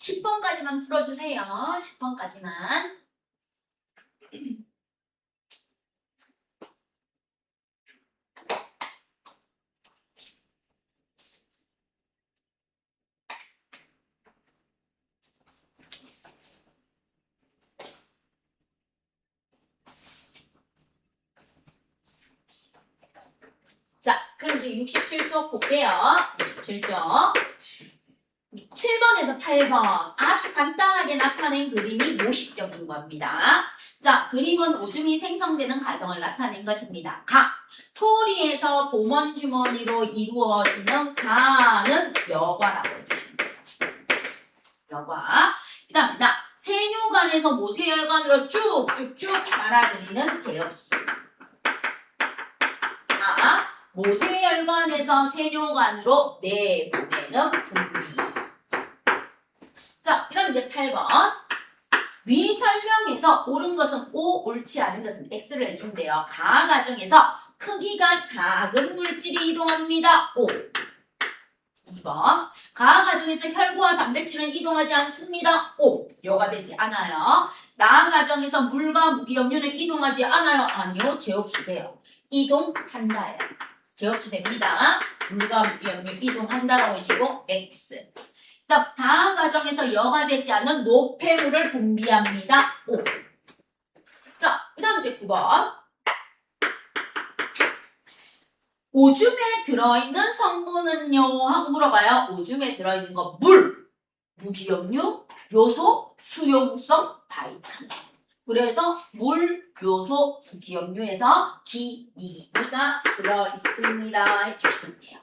10번까지만 풀어주세요. 10번까지만. 자, 그럼 이제 67쪽 볼게요. 67쪽. 7번에서 8번. 아주 간단하게 나타낸 그림이 모식적인 겁니다. 자, 그림은 오줌이 생성되는 과정을 나타낸 것입니다. 가. 토리에서 보먼 주머니로 이루어지는 가는 여과라고 해주십니다. 여과. 그 다음, 세뇨관에서 모세혈관으로 쭉쭉쭉 빨아들이는 제엽수. 모세혈관에서 세뇨관으로 내보내는 분비. 자, 그 다음 이제 8번. 위 설명에서 옳은 것은 O, 옳지 않은 것은 X를 해준대요. 가하 과정에서 크기가 작은 물질이 이동합니다. O. 2번. 가하 과정에서 혈구와 단백질은 이동하지 않습니다. O. 여가 되지 않아요. 나하 과정에서 물과 무기염료는 이동하지 않아요. 아니요. 제흡수 돼요. 이동한다예요. 제흡수 됩니다. 물과 무기염료 이동한다라고 해주고 X. 다하 과정에서 여가 되지 않은 노폐물을 분비합니다. O. 자, 그 다음 이제 9번. 오줌에 들어있는 성분은요? 하고 물어봐요. 오줌에 들어있는 거 물, 무기염료, 요소, 수용성, 바이타민. 그래서 물, 요소, 무기염료에서 기이가 들어있습니다. 해주시면 돼요.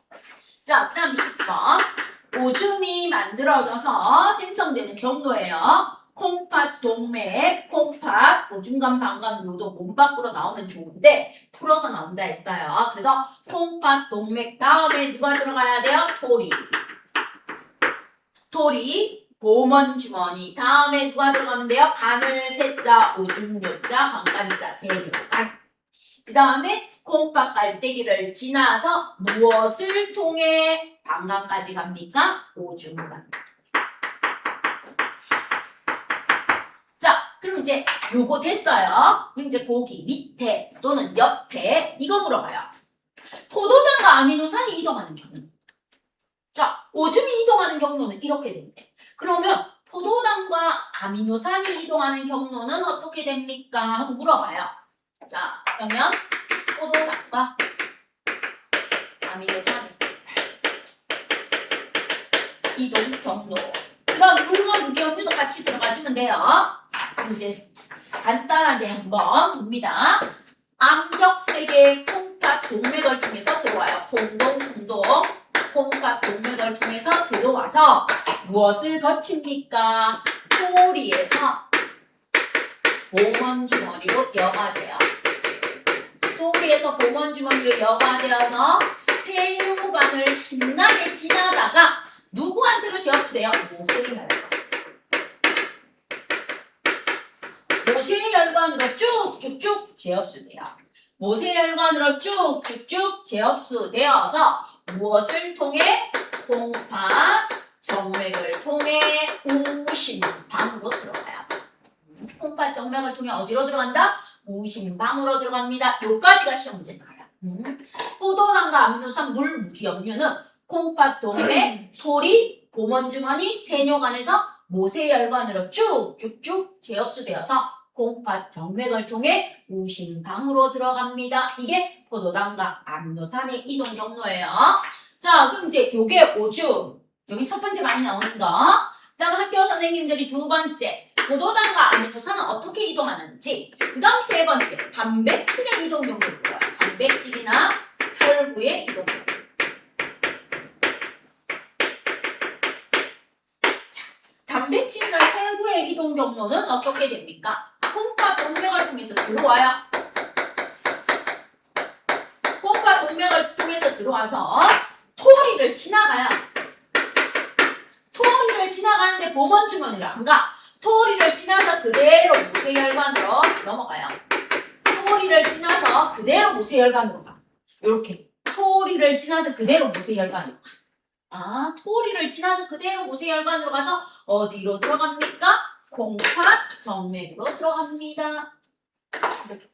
자, 그 다음 10번. 오줌이 만들어져서 생성되는 경로예요. 콩팥, 동맥, 콩팥, 오줌간, 방광, 요도 몸 밖으로 나오면 좋은데 풀어서 나온다 했어요. 그래서 콩팥, 동맥 다음에 누가 들어가야 돼요? 토리. 토리, 보먼 주머니 다음에 누가 들어가면 돼요? 간을 세자, 오줌 요자, 방간자, 세뇨간. 그 다음에 콩팥 깔때기를 지나서 무엇을 통해 방광까지 갑니까? 오줌간. 자, 그럼 이제 요거 됐어요. 그럼 이제 거기 밑에 또는 옆에 이거 물어봐요. 포도당과 아미노산이 이동하는 경우. 자, 오줌이 이동하는 경로는 이렇게 된대. 그러면 포도당과 아미노산이 이동하는 경로는 어떻게 됩니까? 하고 물어봐요. 자, 그러면 포도당과 아미노산 이동 경로. 그다음 물과 무기염료도 같이 들어가주면 돼요. 자, 그럼 이제 간단하게 한번 봅니다. 암벽세계 콩팥 동맥을 통해서 들어와요. 콩동 콩팥 동맥을 통해서 들어와서 무엇을 거칩니까? 토리에서 보먼 주머니로 여과돼요. 토리에서 보먼 주머니로 여과되어서 세뇨관을 신나게 지나다가 누구한테로 제압돼요? 모세혈관. 모세혈관으로 쭉쭉쭉 제압돼요. 모세혈관으로 쭉쭉쭉 제압되어서 무엇을 통해? 콩팥, 정맥을 통해 우심방으로 들어가요. 콩팥, 정맥을 통해 어디로 들어간다? 우심방으로 들어갑니다. 요까지가 시험 문제 나와요. 포도당과 아미노산, 물, 무기염료는 콩팥, 동맥, 토리, 보먼주머니, 세뇨관에서 모세혈관으로 쭉쭉쭉 제흡수되어서 콩팥, 정맥을 통해 우심방으로 들어갑니다. 이게 포도당과 아미노산의 이동 경로예요. 자, 그럼 이제 요게 오줌. 여기 첫 번째 많이 나오는 거. 그다음 학교 선생님들이 두 번째 포도당과 아미노산은 어떻게 이동하는지. 그다음 세 번째 단백질의 이동 경로를 보아요. 단백질이나 혈구의 이동 경로. 단백질이나 혈구의 이동 경로는 어떻게 됩니까? 콩팥 동맥을 통해서 들어와요. 콩팥 동맥을 통해서 들어와서 토리 토리를 지나가요. 토리를 지나가는데 봄원 주머니를 안 가. 토리를 지나서 그대로 모세혈관으로 넘어가요. 토리를 지나서 그대로 모세혈관으로 가. 요렇게 토리를 지나서 그대로 모세혈관으로 가. 아, 토리를 지나서 그대로 모세혈관으로 가서 어디로 들어갑니까? 콩팥 정맥으로 들어갑니다. 이렇게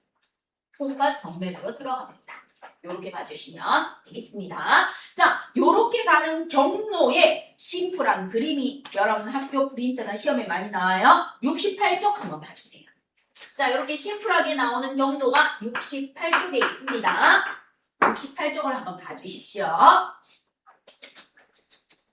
콩팥 정맥으로 들어갑니다. 요렇게 봐주시면 되겠습니다. 자, 요렇게 가는 경로에 심플한 그림이 여러분 학교 프린트나 시험에 많이 나와요. 68쪽 한번 봐주세요. 자, 이렇게 심플하게 나오는 경로가 68쪽에 있습니다. 68쪽을 한번 봐주십시오.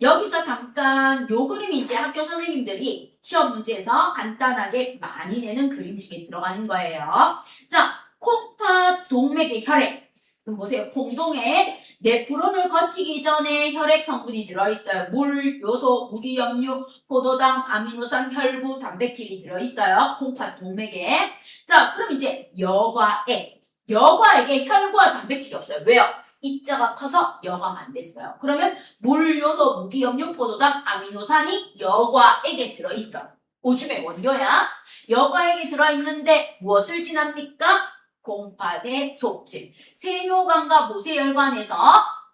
여기서 잠깐 요 그림이 이제 학교 선생님들이 시험 문제에서 간단하게 많이 내는 그림 중에 들어가는 거예요. 자, 콩팥 동맥의 혈액. 그럼 보세요. 콩동에 네프론을 거치기 전에 혈액 성분이 들어있어요. 물, 요소, 무기염류, 포도당, 아미노산, 혈구, 단백질이 들어있어요. 콩팥 동맥에. 자, 그럼 이제 여과액. 여과액에 혈구와 단백질이 없어요. 왜요? 입자가 커서 여과가 안 됐어요. 그러면 물, 요소, 무기염류, 포도당, 아미노산이 여과액에 들어있어. 오줌의 원료야. 여과액에 들어있는데 무엇을 지납니까? 콩팥의 속질. 세뇨관과 모세혈관에서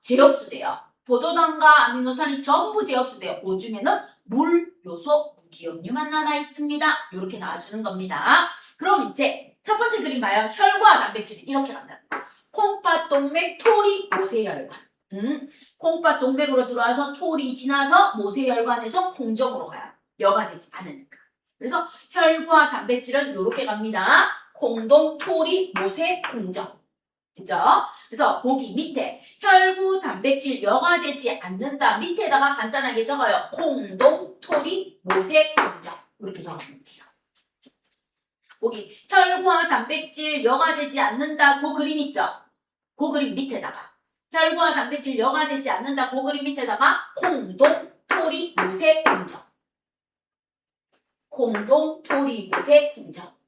재흡수돼요. 포도당과 아미노산이 전부 재흡수돼요. 오줌에는 물, 요소, 무기염류만 남아있습니다. 이렇게 나와주는 겁니다. 그럼 이제 첫 번째 그림 봐요. 혈과 단백질이 이렇게 간다. 콩팥 동맥, 토리, 모세혈관. 콩팥 동맥으로 들어와서 토리 지나서 모세혈관에서 콩정으로 가요. 여가 되지 않으니까. 그래서 혈과 단백질은 이렇게 갑니다. 콩동, 토리, 모세, 콩정. 그죠? 그래서 거기 밑에 혈구, 단백질 여과되지 않는다. 밑에다가 간단하게 적어요. 콩동, 토리, 모세, 콩정. 이렇게 적어주면 돼요. 거기 혈구와 단백질 여과되지 않는다. 그 그림 있죠? 그 그림 밑에다가 혈구와 단백질 여과되지 않는다. 그 그림 밑에다가 콩동, 토리, 모세, 콩정. 콩동, 토리, 모세, 콩정.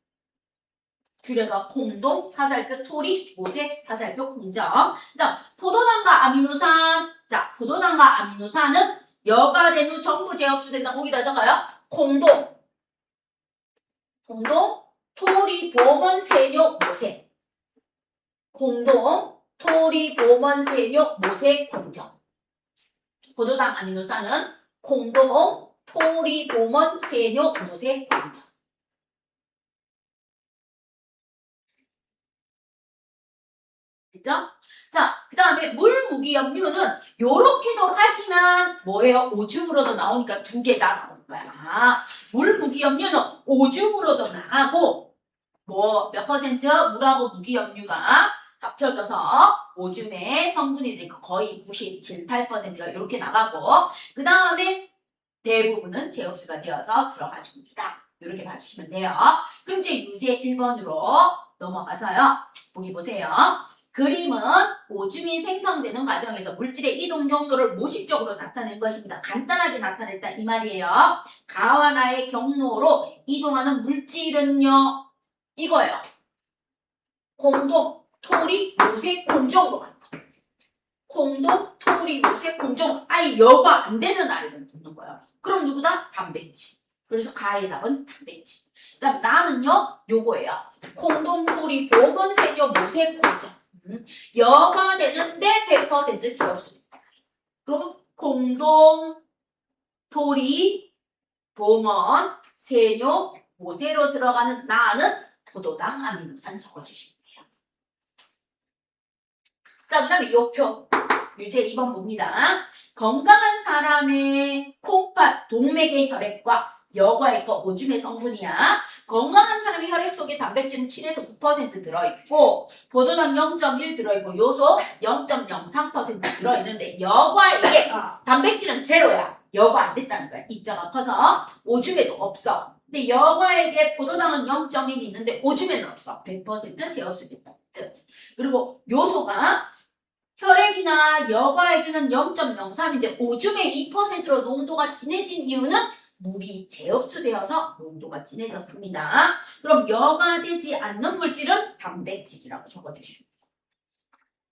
줄여서 콩동, 화살표, 토리, 모세, 화살표, 콩정. 그다음 포도당과 아미노산. 자, 포도당과 아미노산은 여과된 후 전부 재흡수된다. 거기다 적어요. 콩동, 토리, 보먼, 세뇨, 모세. 콩동, 토리, 보먼, 세뇨, 모세, 콩정. 포도당 아미노산은 콩동, 토리, 보먼, 세뇨, 모세, 콩정. 그죠? 자, 그 다음에 물무기염류는 요렇게도 하지만 뭐예요? 오줌으로도 나오니까 두 개 다 나오는 거야. 물무기염류는 오줌으로도 나가고 뭐 몇 퍼센트? 물하고 무기염류가 합쳐져서 오줌의 성분이 되니까 거의 97, 8%가 이렇게 나가고 그 다음에 대부분은 재흡수가 되어서 들어가 줍니다. 이렇게 봐주시면 돼요. 그럼 이제 유제 1번으로 넘어가서요. 보기 보세요. 그림은 오줌이 생성되는 과정에서 물질의 이동 경로를 모식적으로 나타낸 것입니다. 간단하게 나타냈다 이 말이에요. 가와 나의 경로로 이동하는 물질은요. 이거예요. 콩동, 토리, 모세, 콩정으로 가는 거예요. 콩동, 토리, 모세, 콩정. 아예 여과 안 되는 아이를 듣는 거예요. 그럼 누구다? 단백질. 그래서 가의 답은 단백질. 그다음 나는요. 요거예요. 콩동, 토리, 보건, 세뇨, 모세, 콩정. 여가 되는데 100% 재흡수. 그럼 콩동, 토리, 보먼, 세뇨, 모세로 들어가는 나는 포도당, 아미노산 적어주시면 돼요. 자, 그 다음에 요표. 유제 2번 봅니다. 건강한 사람의 콩팥, 동맥의 혈액과 여과액과 오줌의 성분이야. 건강한 사람의 혈액 속에 단백질은 7에서 9% 들어있고 포도당 0.1 들어있고 요소 0.03% 들어있는데 여과액에 단백질은 제로야. 여과 안 됐다는 거야. 입자가 커서 오줌에도 없어. 근데 여과액에 포도당은 0.1 있는데 오줌에는 없어. 100% 재흡수됐다. 끝. 그리고 요소가 혈액이나 여과액에는 0.03인데 오줌의 2%로 농도가 진해진 이유는 물이 재흡수되어서 농도가 진해졌습니다. 그럼 여과되지 않는 물질은 단백질이라고 적어주시면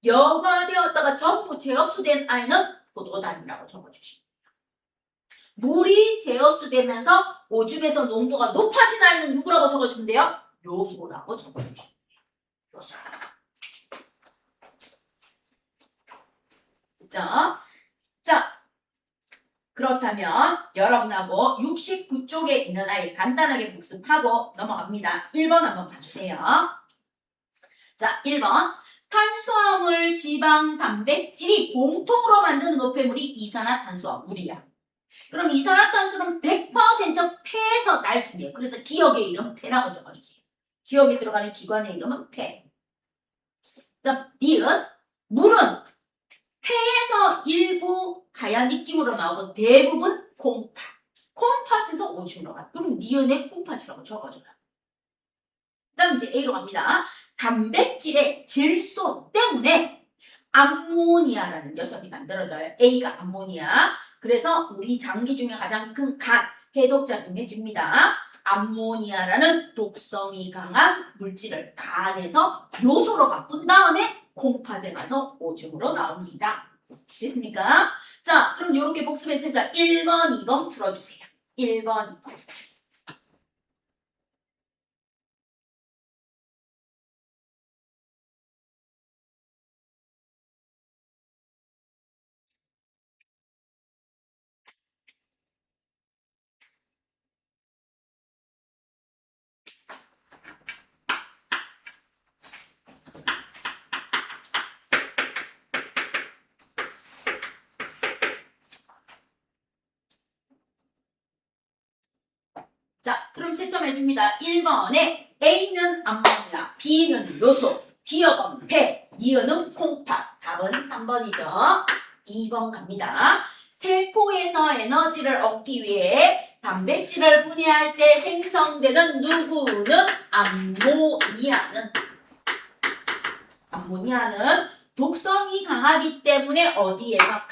돼요. 여과되었다가 전부 재흡수된 아이는 포도당이라고 적어주시면 돼요. 물이 재흡수되면서 오줌에서 농도가 높아진 아이는 누구라고 적어주면 돼요? 요소라고 적어주시면 돼요. 요소. 자, 그렇다면 여러분하고 69쪽에 있는 아이 간단하게 복습하고 넘어갑니다. 1번 한번 봐주세요. 자, 1번. 탄수화물, 지방, 단백질이 공통으로 만드는 노폐물이 이산화탄소와 물이야. 그럼 이산화탄소는 100% 폐에서 날습니다. 그래서 기억의 이름 폐라고 적어주세요. 기억에 들어가는 기관의 이름은 폐. 그다음 니은 물은 폐에서 일부 하얀 입김으로 나오고 대부분 콩팥. 콩팥에서 오줌으로 가. 그럼 니은의 콩팥이라고 적어줘요. 그다음 이제 A로 갑니다. 단백질의 질소 때문에 암모니아라는 녀석이 만들어져요. A가 암모니아. 그래서 우리 장기 중에 가장 큰 간, 해독작용해 줍니다. 암모니아라는 독성이 강한 물질을 간에서 요소로 바꾼 다음에 콩팥에 가서 오줌으로 나옵니다. 됐습니까? 자, 그럼 이렇게 복습했으니까 1번, 2번 풀어주세요. 1번, 2번. 자, 그럼 채점해줍니다. 1번에 A는 암모니아, B는 요소, 기억은 폐, 니은은 콩팥. 답은 3번이죠. 2번 갑니다. 세포에서 에너지를 얻기 위해 단백질을 분해할 때 생성되는 누구는 암모니아는 독성이 강하기 때문에 어디에서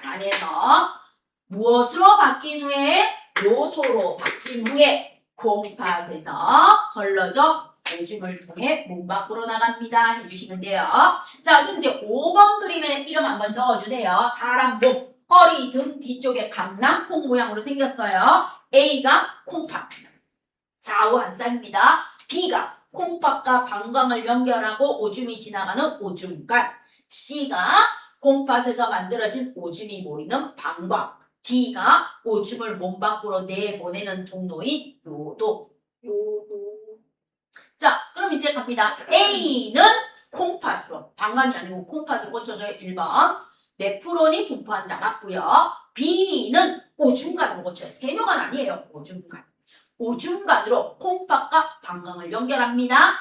간에서 무엇으로 바뀐 후에 요소로 바뀐 후에 콩팥에서 걸러져 오줌을 통해 몸 밖으로 나갑니다. 해주시면 돼요. 자, 그럼 이제 5번 그림의 이름 한번 적어주세요. 사람 몸, 허리, 등 뒤쪽에 강낭콩 모양으로 생겼어요. A가 콩팥, 좌우 한 쌍입니다. B가 콩팥과 방광을 연결하고 오줌이 지나가는 오줌간, C가 콩팥에서 만들어진 오줌이 모이는 방광, D가 오줌을 몸 밖으로 내보내는 통로인 요도. 자, 그럼 이제 갑니다. A는 콩팥으로, 방광이 아니고 콩팥으로 고쳐줘요. 1번. 네프론이 분포한다. 맞고요. B는 오줌간으로 고쳐요. 세뇨간 아니에요. 오줌간. 오줌간으로 콩팥과 방광을 연결합니다.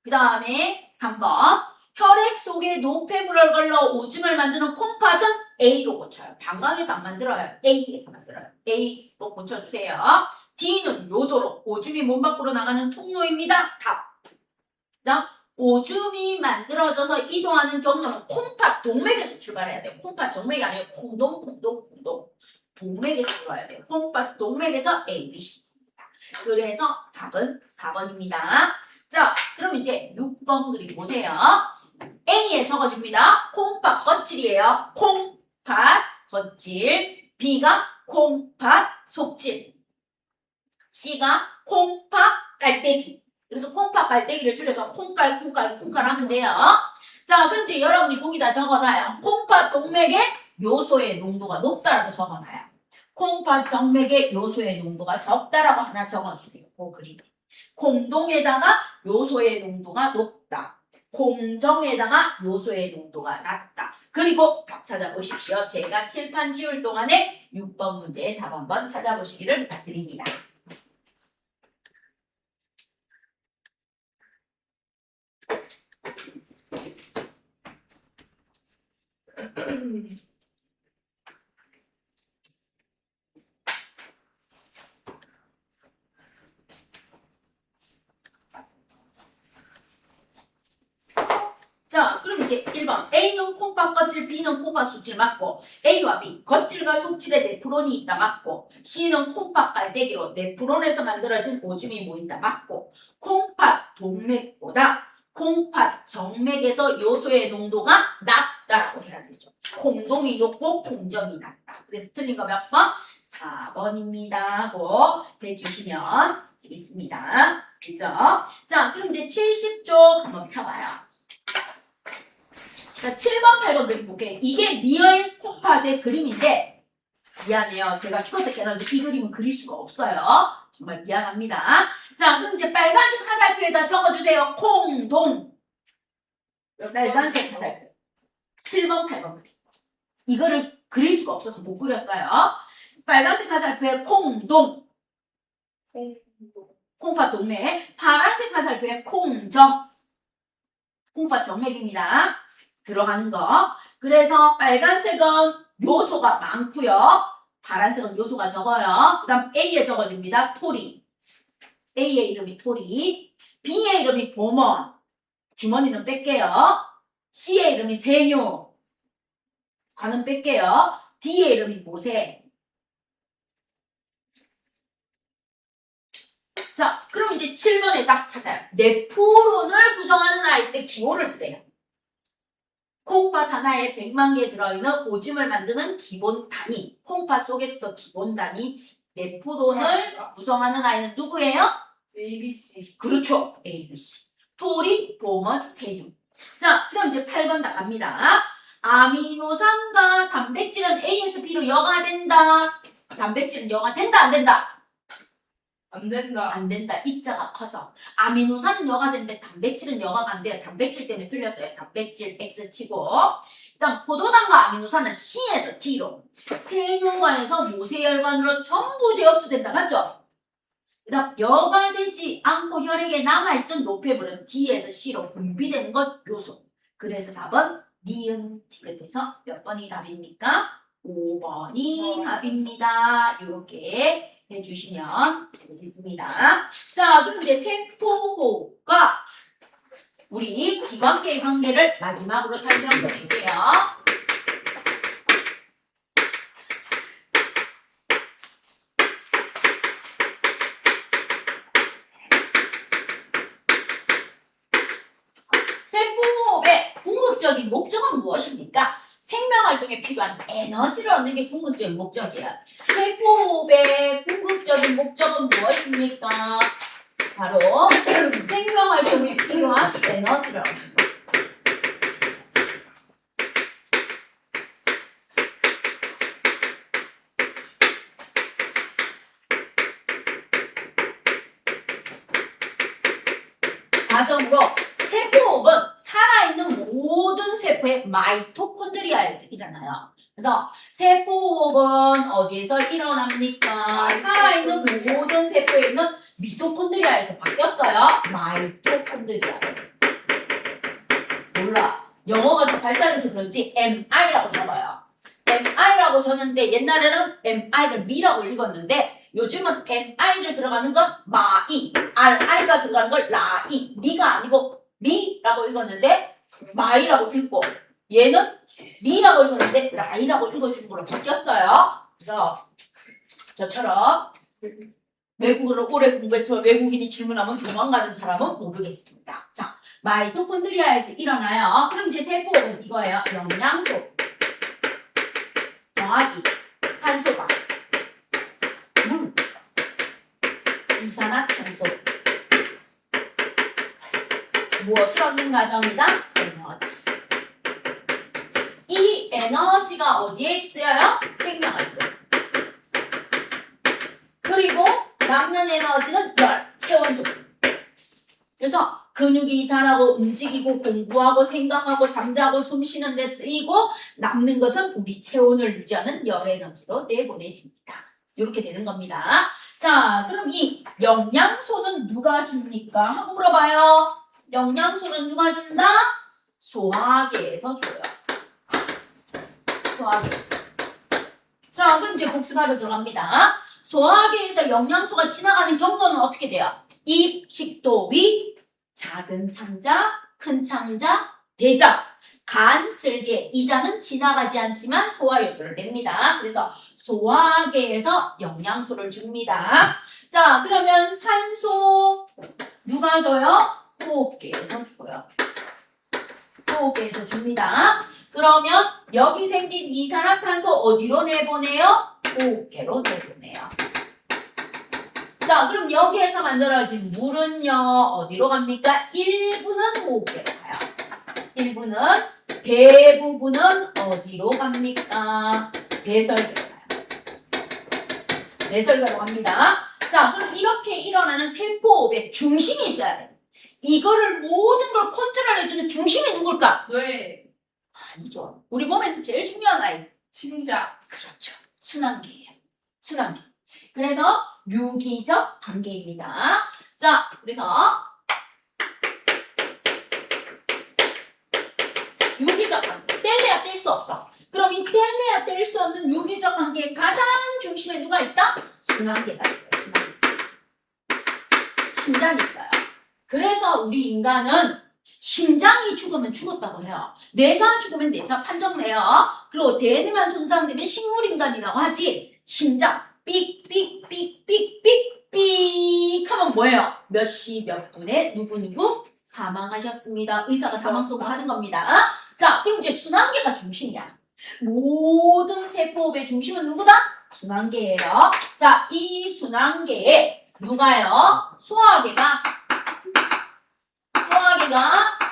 그 다음에 3번. 혈액 속에 노폐물을 걸러 오줌을 만드는 콩팥은 A로 고쳐요. 방광에서 안 만들어요. A에서 만들어요. A로 고쳐주세요. D는 요도로 오줌이 몸 밖으로 나가는 통로입니다. 답. 그다음 오줌이 만들어져서 이동하는 경로는 콩팥 동맥에서 출발해야 돼요. 콩팥 정맥이 아니에요. 콩동. 동맥에서 들어와야 돼요. 콩팥 동맥에서 A, B, C. 그래서 답은 4번입니다. 자, 그럼 이제 6번 그림 보세요. A에 적어줍니다. 콩팥 겉질이에요. 콩팥 겉질. B가 콩팥 속질. C가 콩팥 깔때기. 그래서 콩팥 깔때기를 줄여서 콩깔 하면 돼요. 자, 그럼 이제 여러분이 거기다 적어놔요. 콩팥 동맥의 요소의 농도가 높다라고 적어놔요. 콩팥 정맥의 요소의 농도가 적다라고 하나 적어주세요. 그 그림. 콩동에다가 요소의 농도가 높다. 콩정에다가 요소의 농도가 낮다. 그리고 답 찾아보십시오. 제가 칠판 지울 동안에 6번 문제의 답 한번 찾아보시기를 부탁드립니다. 자, 그럼 이제 1번 A는 콩팥 겉질, B는 콩팥 속질 맞고 A와 B, 겉질과 속질에 네프론이 있다 맞고 C는 콩팥 깔때기로 네프론에서 만들어진 오줌이 모인다 맞고 콩팥 동맥보다 콩팥 정맥에서 요소의 농도가 낮다라고 해야 되죠. 콩동이 높고 콩점이 낮다. 그래서 틀린 거 몇 번? 4번입니다. 하고 해주시면 되겠습니다. 그죠? 자, 그럼 이제 70쪽 한번 펴봐요. 자, 7번, 8번 그림 볼게요. 이게 리얼 콩팥의 그림인데, 미안해요. 제가 추가 때 깨달아서 이 그림은 그릴 수가 없어요. 정말 미안합니다. 자, 그럼 이제 빨간색 화살표에다 적어주세요. 콩동. 빨간색 화살표. 7번, 8번 그림. 이거를 그릴 수가 없어서 못 그렸어요. 빨간색 화살표에 콩동. 콩팥 동맥. 파란색 화살표에 콩정. 콩팥 정맥입니다. 들어가는 거. 그래서 빨간색은 요소가 많고요. 파란색은 요소가 적어요. 그 다음 A에 적어줍니다. 토리. A의 이름이 토리. B의 이름이 보먼. 주머니는 뺄게요. C의 이름이 세뇨. 관은 뺄게요. D의 이름이 모세. 자, 그럼 이제 7번에 딱 찾아요. 네프론을 구성하는 아이인데 기호를 쓰래요. 콩팥 하나에 100만 개 들어있는 오줌을 만드는 기본 단위. 콩팥 속에서도 기본 단위. 네프론을 구성하는 아이는 누구예요? ABC. 그렇죠. ABC. 토리, 보먼, 세륨. 자, 그럼 이제 8번 나갑니다. 아미노산과 단백질은 A에서 B로 여과된다. 단백질은 여과된다, 안 된다? 안 된다. 안 된다. 입자가 커서. 아미노산은 여과되는데 단백질은 여과가 안 돼요. 단백질 때문에 틀렸어요. 단백질 X 치고. 일단 포도당과 아미노산은 C에서 D로. 세뇨관에서 모세혈관으로 전부 재흡수된다. 맞죠? 그다음 여과되지 않고 혈액에 남아있던 노폐물은 D에서 C로 분비되는 것 요소. 그래서 답은 니은 D가 돼서 몇 번이 답입니까? 5번이 답입니다. 이렇게 해주시면 되겠습니다. 자, 그럼 이제 세포호흡과 우리 기관계의 관계를 마지막으로 설명드릴게요. 세포호흡의 궁극적인 목적은 무엇입니까? 생명활동에 필요한 에너지를 얻는 게 궁극적인 목적이에요. 세포호흡의 궁극적인 목적은 무엇입니까? 바로 생명활동에 필요한 에너지를 얻는 거. 과정으로 세포호흡은 살아있는 모든 세포의 마이토콘드리아에서 일어나요. 그래서 세포호흡은 어디에서 일어납니까? 살아있는 모든 세포에 있는 미토콘드리아에서 바뀌었어요. 마이토콘드리아. 몰라. 영어가 더 발달해서 그런지 MI라고 적어요. MI라고 적는데 옛날에는 MI를 미라고 읽었는데 요즘은 MI를 들어가는 건 마이, RI가 들어가는 걸 라이, 미가 아니고 미라고 읽었는데 마이라고 읽고 얘는 미라고 읽었는데 라이라고 읽어주는 걸로 바뀌었어요. 그래서 저처럼 외국어를 오래 공부해서 외국인이 질문하면 도망가는 사람은 모르겠습니다. 자, 마이토콘드리아에서 일어나요. 그럼 이제 세포는 이거예요. 영양소, 더하기 산소가 물, 이산화탄소 무엇을 얻는 과정이다? 에너지. 이 에너지가 어디에 쓰여요? 생명활동. 그리고 남는 에너지는 열, 체온도. 그래서 근육이 자라고 움직이고 공부하고 생각하고 잠자고 숨쉬는 데 쓰이고 남는 것은 우리 체온을 유지하는 열 에너지로 내보내집니다. 이렇게 되는 겁니다. 자, 그럼 이 영양소는 누가 줍니까? 하고 물어봐요. 영양소는 누가 준다? 소화계에서 줘요. 소화계에서. 자, 그럼 이제 복습하러 들어갑니다. 소화계에서 영양소가 지나가는 경로는 어떻게 돼요? 입, 식도, 위, 작은 창자, 큰 창자, 대장, 간, 쓸개, 이자는 지나가지 않지만 소화효소를 냅니다. 그래서 소화계에서 영양소를 줍니다. 자, 그러면 산소 누가 줘요? 호흡기에서 줘요. 호흡기에서 줍니다. 그러면 여기 생긴 이산화탄소 어디로 내보내요? 호흡기로 내보내요. 자, 그럼 여기에서 만들어진 물은요, 어디로 갑니까? 일부는 호흡기로 가요. 일부는, 대부분은 어디로 갑니까? 배설계로 가요. 배설계로 갑니다. 자, 그럼 이렇게 일어나는 세포호흡의 중심이 있어야 돼. 이거를 모든 걸 컨트롤해주는 중심이 누굴까? 뇌, 아니죠. 우리 몸에서 제일 중요한 아이. 심장, 그렇죠. 순환계예요. 순환계. 그래서 유기적 관계입니다. 자, 그래서 유기적 관계. 뗄래야 뗄 수 없어. 그럼 이 뗄래야 뗄 수 없는 유기적 관계의 가장 중심에 누가 있다? 순환계가 있어요. 순환계. 심장이 있어요. 그래서 우리 인간은 심장이 죽으면 죽었다고 해요. 뇌가 죽으면 뇌사 판정내요. 그리고 대뇌만 손상되면 식물인간이라고 하지. 심장 삑삑삑삑삑삑 하면 뭐예요? 몇 시 몇 분에 누구누구 사망하셨습니다. 의사가 사망 선고하는 겁니다. 자, 그럼 이제 순환계가 중심이야. 모든 세포호흡의 중심은 누구다? 순환계예요. 자, 이 순환계에 누가요? 소화계가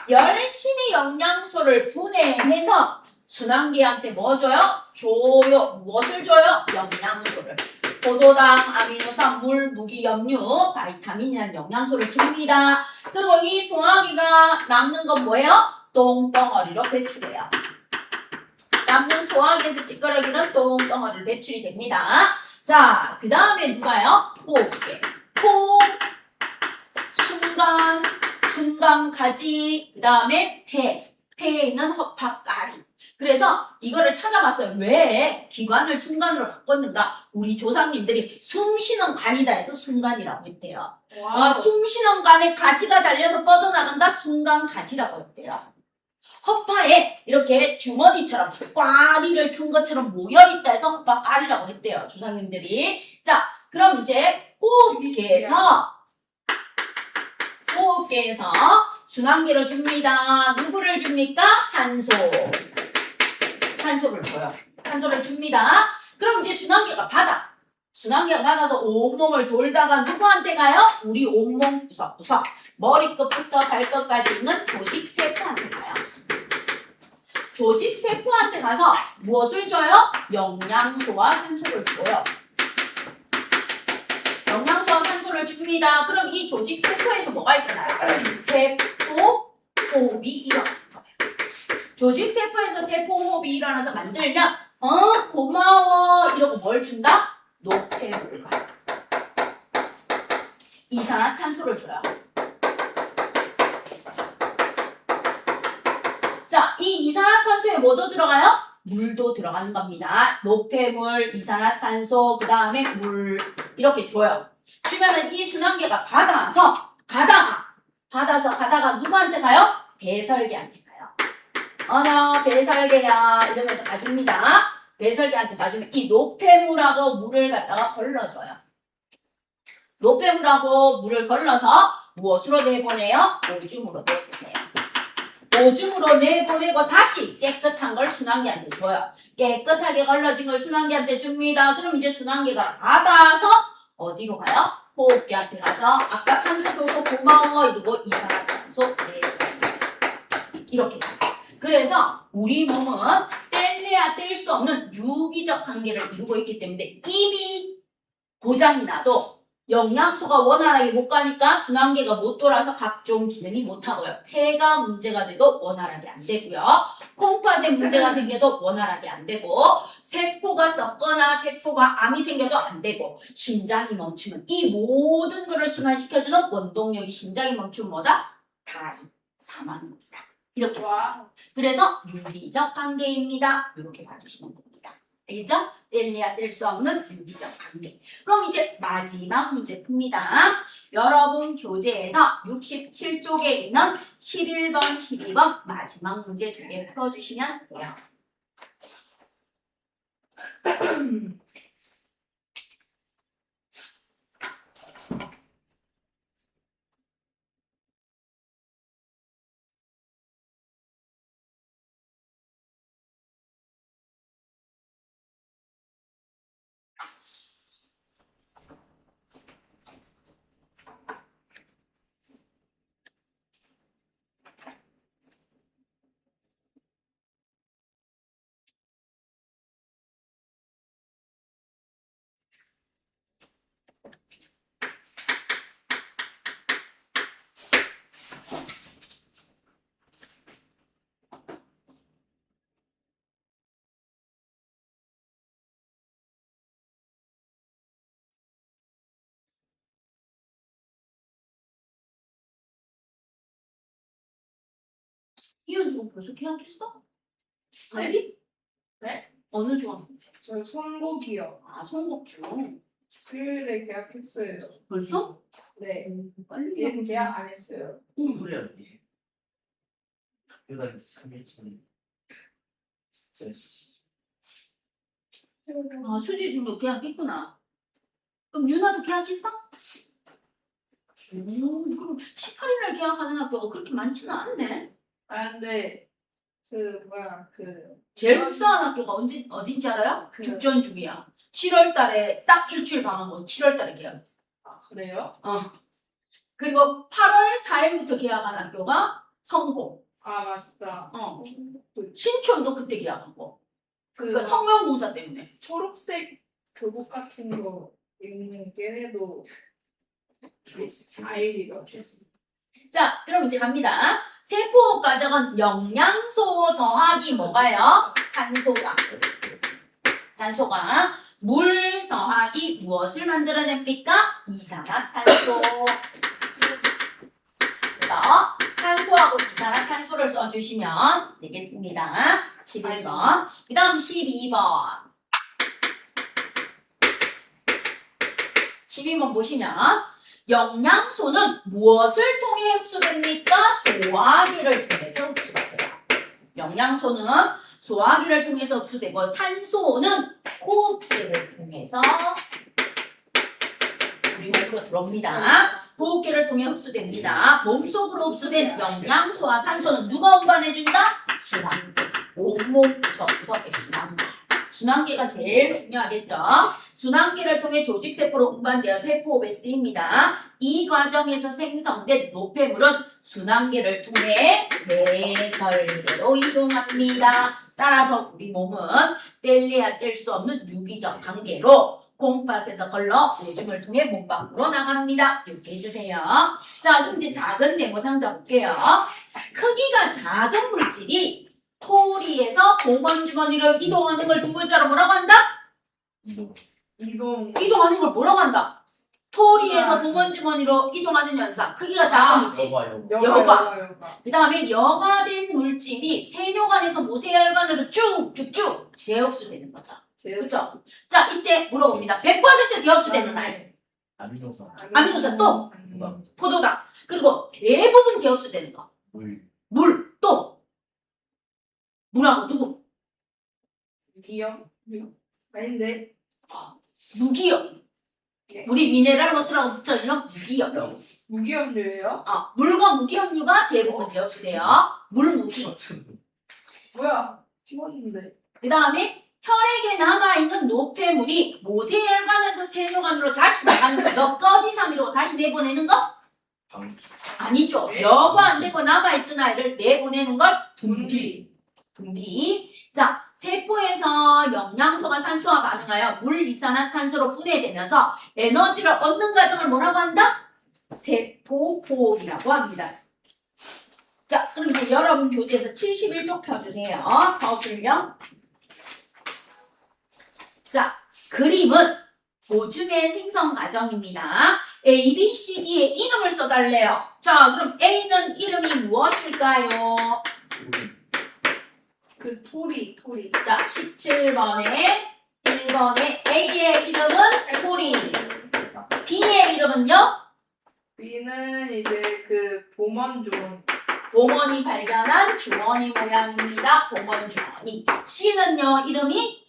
열심히 영양소를 분해해서 순환계한테 뭐 줘요? 줘요. 무엇을 줘요? 영양소를. 포도당, 아미노산, 물, 무기, 염류, 바이타민이라는 영양소를 줍니다. 그리고 이 소화기가 남는 건 뭐예요? 똥덩어리로 배출해요. 남는 소화기에서 찌꺼러기는 똥덩어리로 배출이 됩니다. 자, 그 다음에 누가요? 호흡계. 호흡, 순간가지, 그 다음에 폐에 있는 허파가리. 그래서 이거를 찾아봤어요. 왜 기관을 순간으로 바꿨는가? 우리 조상님들이 숨쉬는 관이다 해서 순간이라고 했대요. 와우, 숨쉬는 관에 가지가 달려서 뻗어나간다? 순간가지라고 했대요. 허파에 이렇게 주머니처럼 꽈리를 튼 것처럼 모여있다 해서 허파가리라고 했대요. 조상님들이. 자, 그럼 이제 호흡계에서 순환계로 줍니다. 누구를 줍니까? 산소를 줘요. 산소를 줍니다. 그럼 이제 순환계가 받아서 온몸을 돌다가 누구한테 가요? 우리 온몸 구석구석 머리끝부터 발끝까지 있는 조직세포한테 가요. 조직세포한테 가서 무엇을 줘요? 영양소와 산소를 줘요. 영양소와 산소를 줍니다. 그럼 이 조직세포에서 뭐가 일어나요? 세포호흡이 일어나요. 조직세포에서 세포호흡이 일어나서 만들면 고마워 이러고 뭘 준다? 노폐물을 가요. 이산화탄소를 줘요. 자, 이 이산화탄소에 뭐도 들어가요? 물도 들어가는 겁니다. 노폐물, 이산화탄소, 그 다음에 물 이렇게 줘요. 주면은 이 순환계가 가다가 누구한테 가요? 배설계한테 가요. 배설계야 이러면서 가줍니다. 배설계한테 가주면 이 노폐물하고 물을 갖다가 걸러줘요. 노폐물하고 물을 걸러서 무엇으로 내보내요? 오줌으로 내보내요. 오줌으로 내보내고 다시 깨끗한 걸 순환계한테 줘요. 깨끗하게 걸러진 걸 순환계한테 줍니다. 그럼 이제 순환계가 받아서 어디로 가요? 호흡기한테 가서 아까 산소 줘서 고마워 이러고 이산화탄소 내보내요. 이렇게 가요. 그래서 우리 몸은 뗄래야 뗄 수 없는 유기적 관계를 이루고 있기 때문에 입이 고장이 나도 영양소가 원활하게 못 가니까 순환계가 못 돌아서 각종 기능이 못 하고요. 폐가 문제가 돼도 원활하게 안 되고요. 콩팥에 문제가 생겨도 원활하게 안 되고 세포가 썩거나 세포가 암이 생겨도 안 되고 심장이 멈추면 이 모든 것을 순환시켜주는 원동력이 심장이 멈추면 뭐다? 사망입니다. 이렇게. 와우. 그래서 유기적 관계입니다. 이렇게 봐주시면 됩니다. 알겠죠? 뗄래야 뗄 수 없는 유기적 관계. 그럼 이제 마지막 문제 풉니다. 여러분 교재에서 67쪽에 있는 11번, 12번 마지막 문제 2개 풀어주시면 돼요. 이은 중학 벌써 계약했어? 네? 합의? 네? 어느 중학교? 저 손목이요. 아, 송곡중. 수요일에 계약했어요. 벌써? 네. 빨리 얘는 계약 안 했어요. 응. 소리야 이게. 학교 다닌 지 3일 전에. 진짜 씨. 아, 수지도 계약했구나. 그럼 유나도 계약했어? 그럼 18일날 계약하는 학교가 그렇게 많지는 않네. 아 근데 그 뭐야 그 제일 불쌍한 학교가 어딘지 알아요? 그- 죽전 중이야. 7월 달에 딱 일주일 방학하고 7월 달에 계약했어. 아 그래요? 그리고 8월 4일부터 계약한 학교가 성공. 아 맞다. 신촌도 그때 계약하고. 그 그러니까 성명공사 때문에. 초록색 교복 같은 거 입는 걔네도 초록색 4일이가 자, 그럼 이제 갑니다. 세포 과정은 영양소 더하기 뭐가요? 산소가. 산소가 물 더하기 무엇을 만들어냅니까? 이산화탄소. 그래서 산소하고 이산화탄소를 써주시면 되겠습니다. 11번. 그 다음 12번. 12번 보시면 영양소는 무엇을 통해 흡수됩니까? 소화기를 통해서 흡수가 돼요. 영양소는 소화기를 통해서 흡수되고 산소는 호흡기를 통해서 우리 몸으로 들어옵니다. 호흡기를 통해 흡수됩니다. 몸속으로 흡수된 영양소와 산소는 누가 운반해준다? 순환계. 온몸 구석구석의 순환계. 순환계가 제일 중요하겠죠. 순환계를 통해 조직세포로 운반되어 세포호흡에 쓰입니다. 이 과정에서 생성된 노폐물은 순환계를 통해 배설계로 이동합니다. 따라서 우리 몸은 뗄래야 뗄 수 없는 유기적 관계로 콩팥에서 걸러 오줌을 통해 몸 밖으로 나갑니다. 이렇게 해주세요. 자, 그럼 이제 작은 네모 상자 볼게요. 크기가 작은 물질이 토리에서 보건주머니로 이동하는 걸 두 글자로 뭐라고 한다? 이동. 이동하는 걸 뭐라고 한다? 토리에서 보건주머니로 이동하는 현상. 크기가 작은 물질. 여봐. 그 다음에 여과된 물질이 세뇨관에서 모세혈관으로 쭉쭉쭉 재흡수되는 거죠. 그쵸? 자, 이때 물어봅니다. 100% 재흡수되는 아이. 아미노산. 아미노산 또? 그다음 포도당. 그리고 대부분 재흡수되는 거. 물. 물. 또. 물하고 누구? 무기요? 아닌데 무기염. 네. 우리 미네랄 워터라고 붙여주는 무기염. 무기염류예요? 물과 무기염류가 대부분 재흡수돼요. 물, 무기. 뭐야? 찍었는데 그 다음에 혈액에 남아있는 노폐물이 모세혈관에서 세뇨관으로 다시 나가는 거. 여꺼지삼이로 다시 내보내는 거? 방. 아니죠. 네. 여과 안 되고 남아있던 아이를 내보내는 걸 분비 분비. 자, 세포에서 영양소가 산소와 반응하여 물, 이산화탄소로 분해되면서 에너지를 얻는 과정을 뭐라고 한다? 세포호흡이라고 합니다. 자, 그럼 이제 여러분 교재에서 71쪽 펴주세요. 서술령. 자, 그림은 오줌의 생성 과정입니다. A, B, C, D의 이름을 써달래요. 자, 그럼 A는 이름이 무엇일까요? 그 토리 자, 17번에 1번에 A의 이름은 토리, B의 이름은요? B는 이제 그 봄원주원 봄원이 발견한 주머니 모양입니다. 봄원 주머니. C는요, 이름이?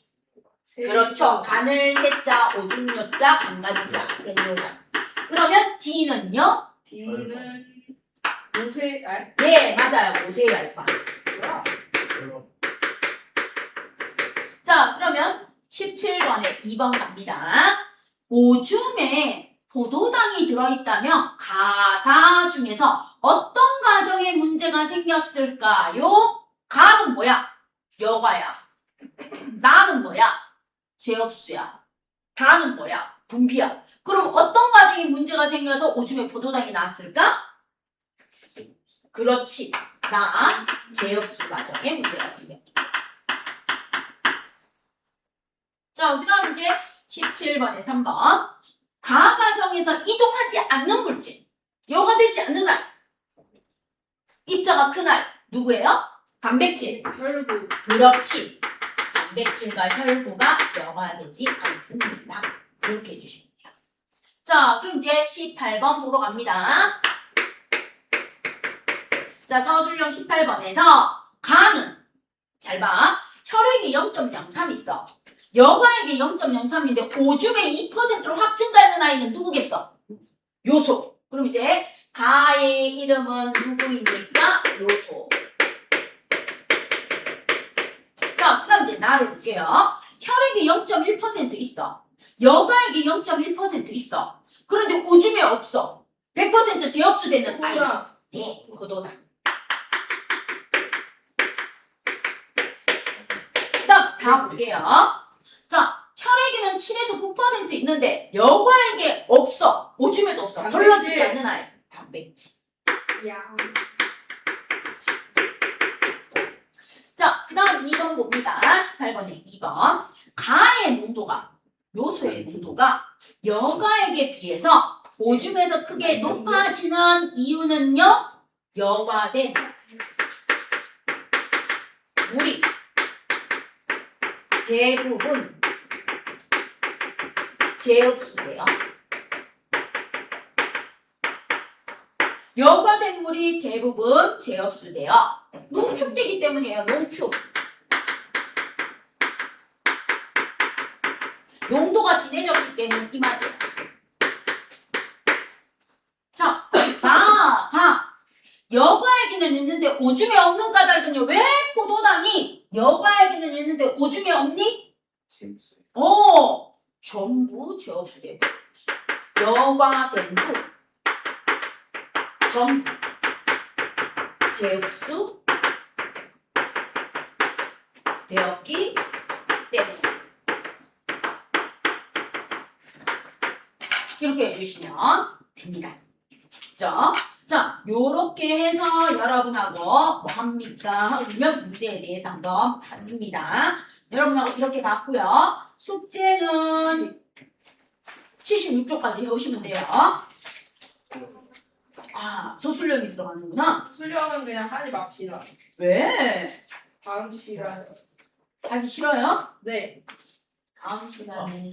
그렇죠. 가늘 세자, 오줌 요자, 강가자, 셀로자. 그러면 D는요? D는 요새 네, 맞아요. 오세혈관. 뭐야? 자, 그러면 17번에 2번 갑니다. 오줌에 포도당이 들어있다면 가다 중에서 어떤 가정에 문제가 생겼을까요? 가는 뭐야? 여과야. 나는 뭐야? 제업수야. 다는 뭐야? 분비야. 그럼 어떤 가정에 문제가 생겨서 오줌에 포도당이 나왔을까? 그렇지. 나 제업수 가정에 문제가 생겼다. 자, 그 다음 이제 17번에 3번. 가 가정에서 이동하지 않는 물질. 여과되지 않는 아이. 입자가 큰 아이. 누구예요? 단백질. 혈구. 그렇지. 단백질과 혈구가 여과되지 않습니다. 이렇게 해주시면 돼요. 자, 그럼 이제 18번 보러 갑니다. 자, 서술형 18번에서 가는 잘 봐. 혈액이 0.03 있어. 여과액이 0.03인데 오줌에 2%로 확 증가하는 아이는 누구겠어? 요소. 그럼 이제 가의 이름은 누구입니까? 요소. 자, 그다음 이제 나를 볼게요. 혈액이 0.1% 있어. 여과액이 0.1% 있어. 그런데 오줌에 없어. 100% 재흡수되는 아이. 포도당. 네, 포도당. 그다음 다 볼게요. 자, 혈액에는 7에서 9% 있는데 여과액에 없어. 오줌에도 없어. 단백질. 걸러지지 않는 아이. 단백질. 야. 자, 그 다음 2번 봅니다. 18번에 2번. 가의 농도가, 요소의 농도가 여과액에 비해서 오줌에서 크게 높아지는 이유는요? 여과된 물이 대부분 재흡수돼요. 여과된 물이 대부분 재흡수돼요. 농축되기 때문이에요. 농축. 농도가 진해졌기 때문에 이 말이에요. 자, 가. 여과액에는 있는데 오줌에 없는 까닭은요. 왜 포도당이 여과액에는 있는데 오줌에 없니? 전부 재흡수돼요. 여과된 후 전부 재흡수 되었기 때문에 이렇게 해주시면 됩니다. 자, 요렇게 해서 여러분하고 뭐 합니까? 하면 문제에 대해서 한번 봤습니다. 여러분하고 이렇게 봤고요. 숙제는 76쪽까지 해오시면 돼요. 아, 서술형이 들어가는구나. 수령은 그냥 하지 맙시다. 왜? 다음 시간에. 하기 싫어요? 네. 다음 시간에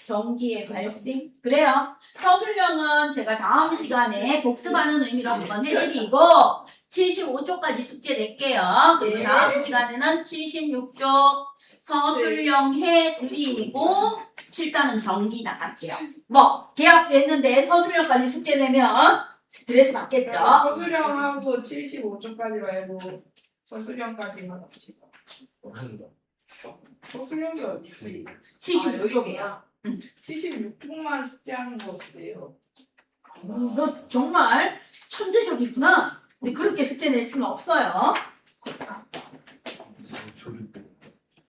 전기의 발생? 그래요. 서술형은 제가 다음 시간에 복습하는 의미로 한번 해드리고 75쪽까지 숙제 낼게요. 그리고 네. 다음 시간에는 76쪽 서술형 해드리고 7단은 전기 나갈게요. 뭐 계약됐는데 서술형까지 숙제 내면 스트레스 받겠죠? 서수령하고 75쪽까지 말고 서수령까지만 합시다. 서수령이 어디 있지? 76쪽이에요. 76쪽만 숙제하는 거 어때요? 너 정말 천재적이구나. 근데 그렇게 숙제 낼 수는 없어요.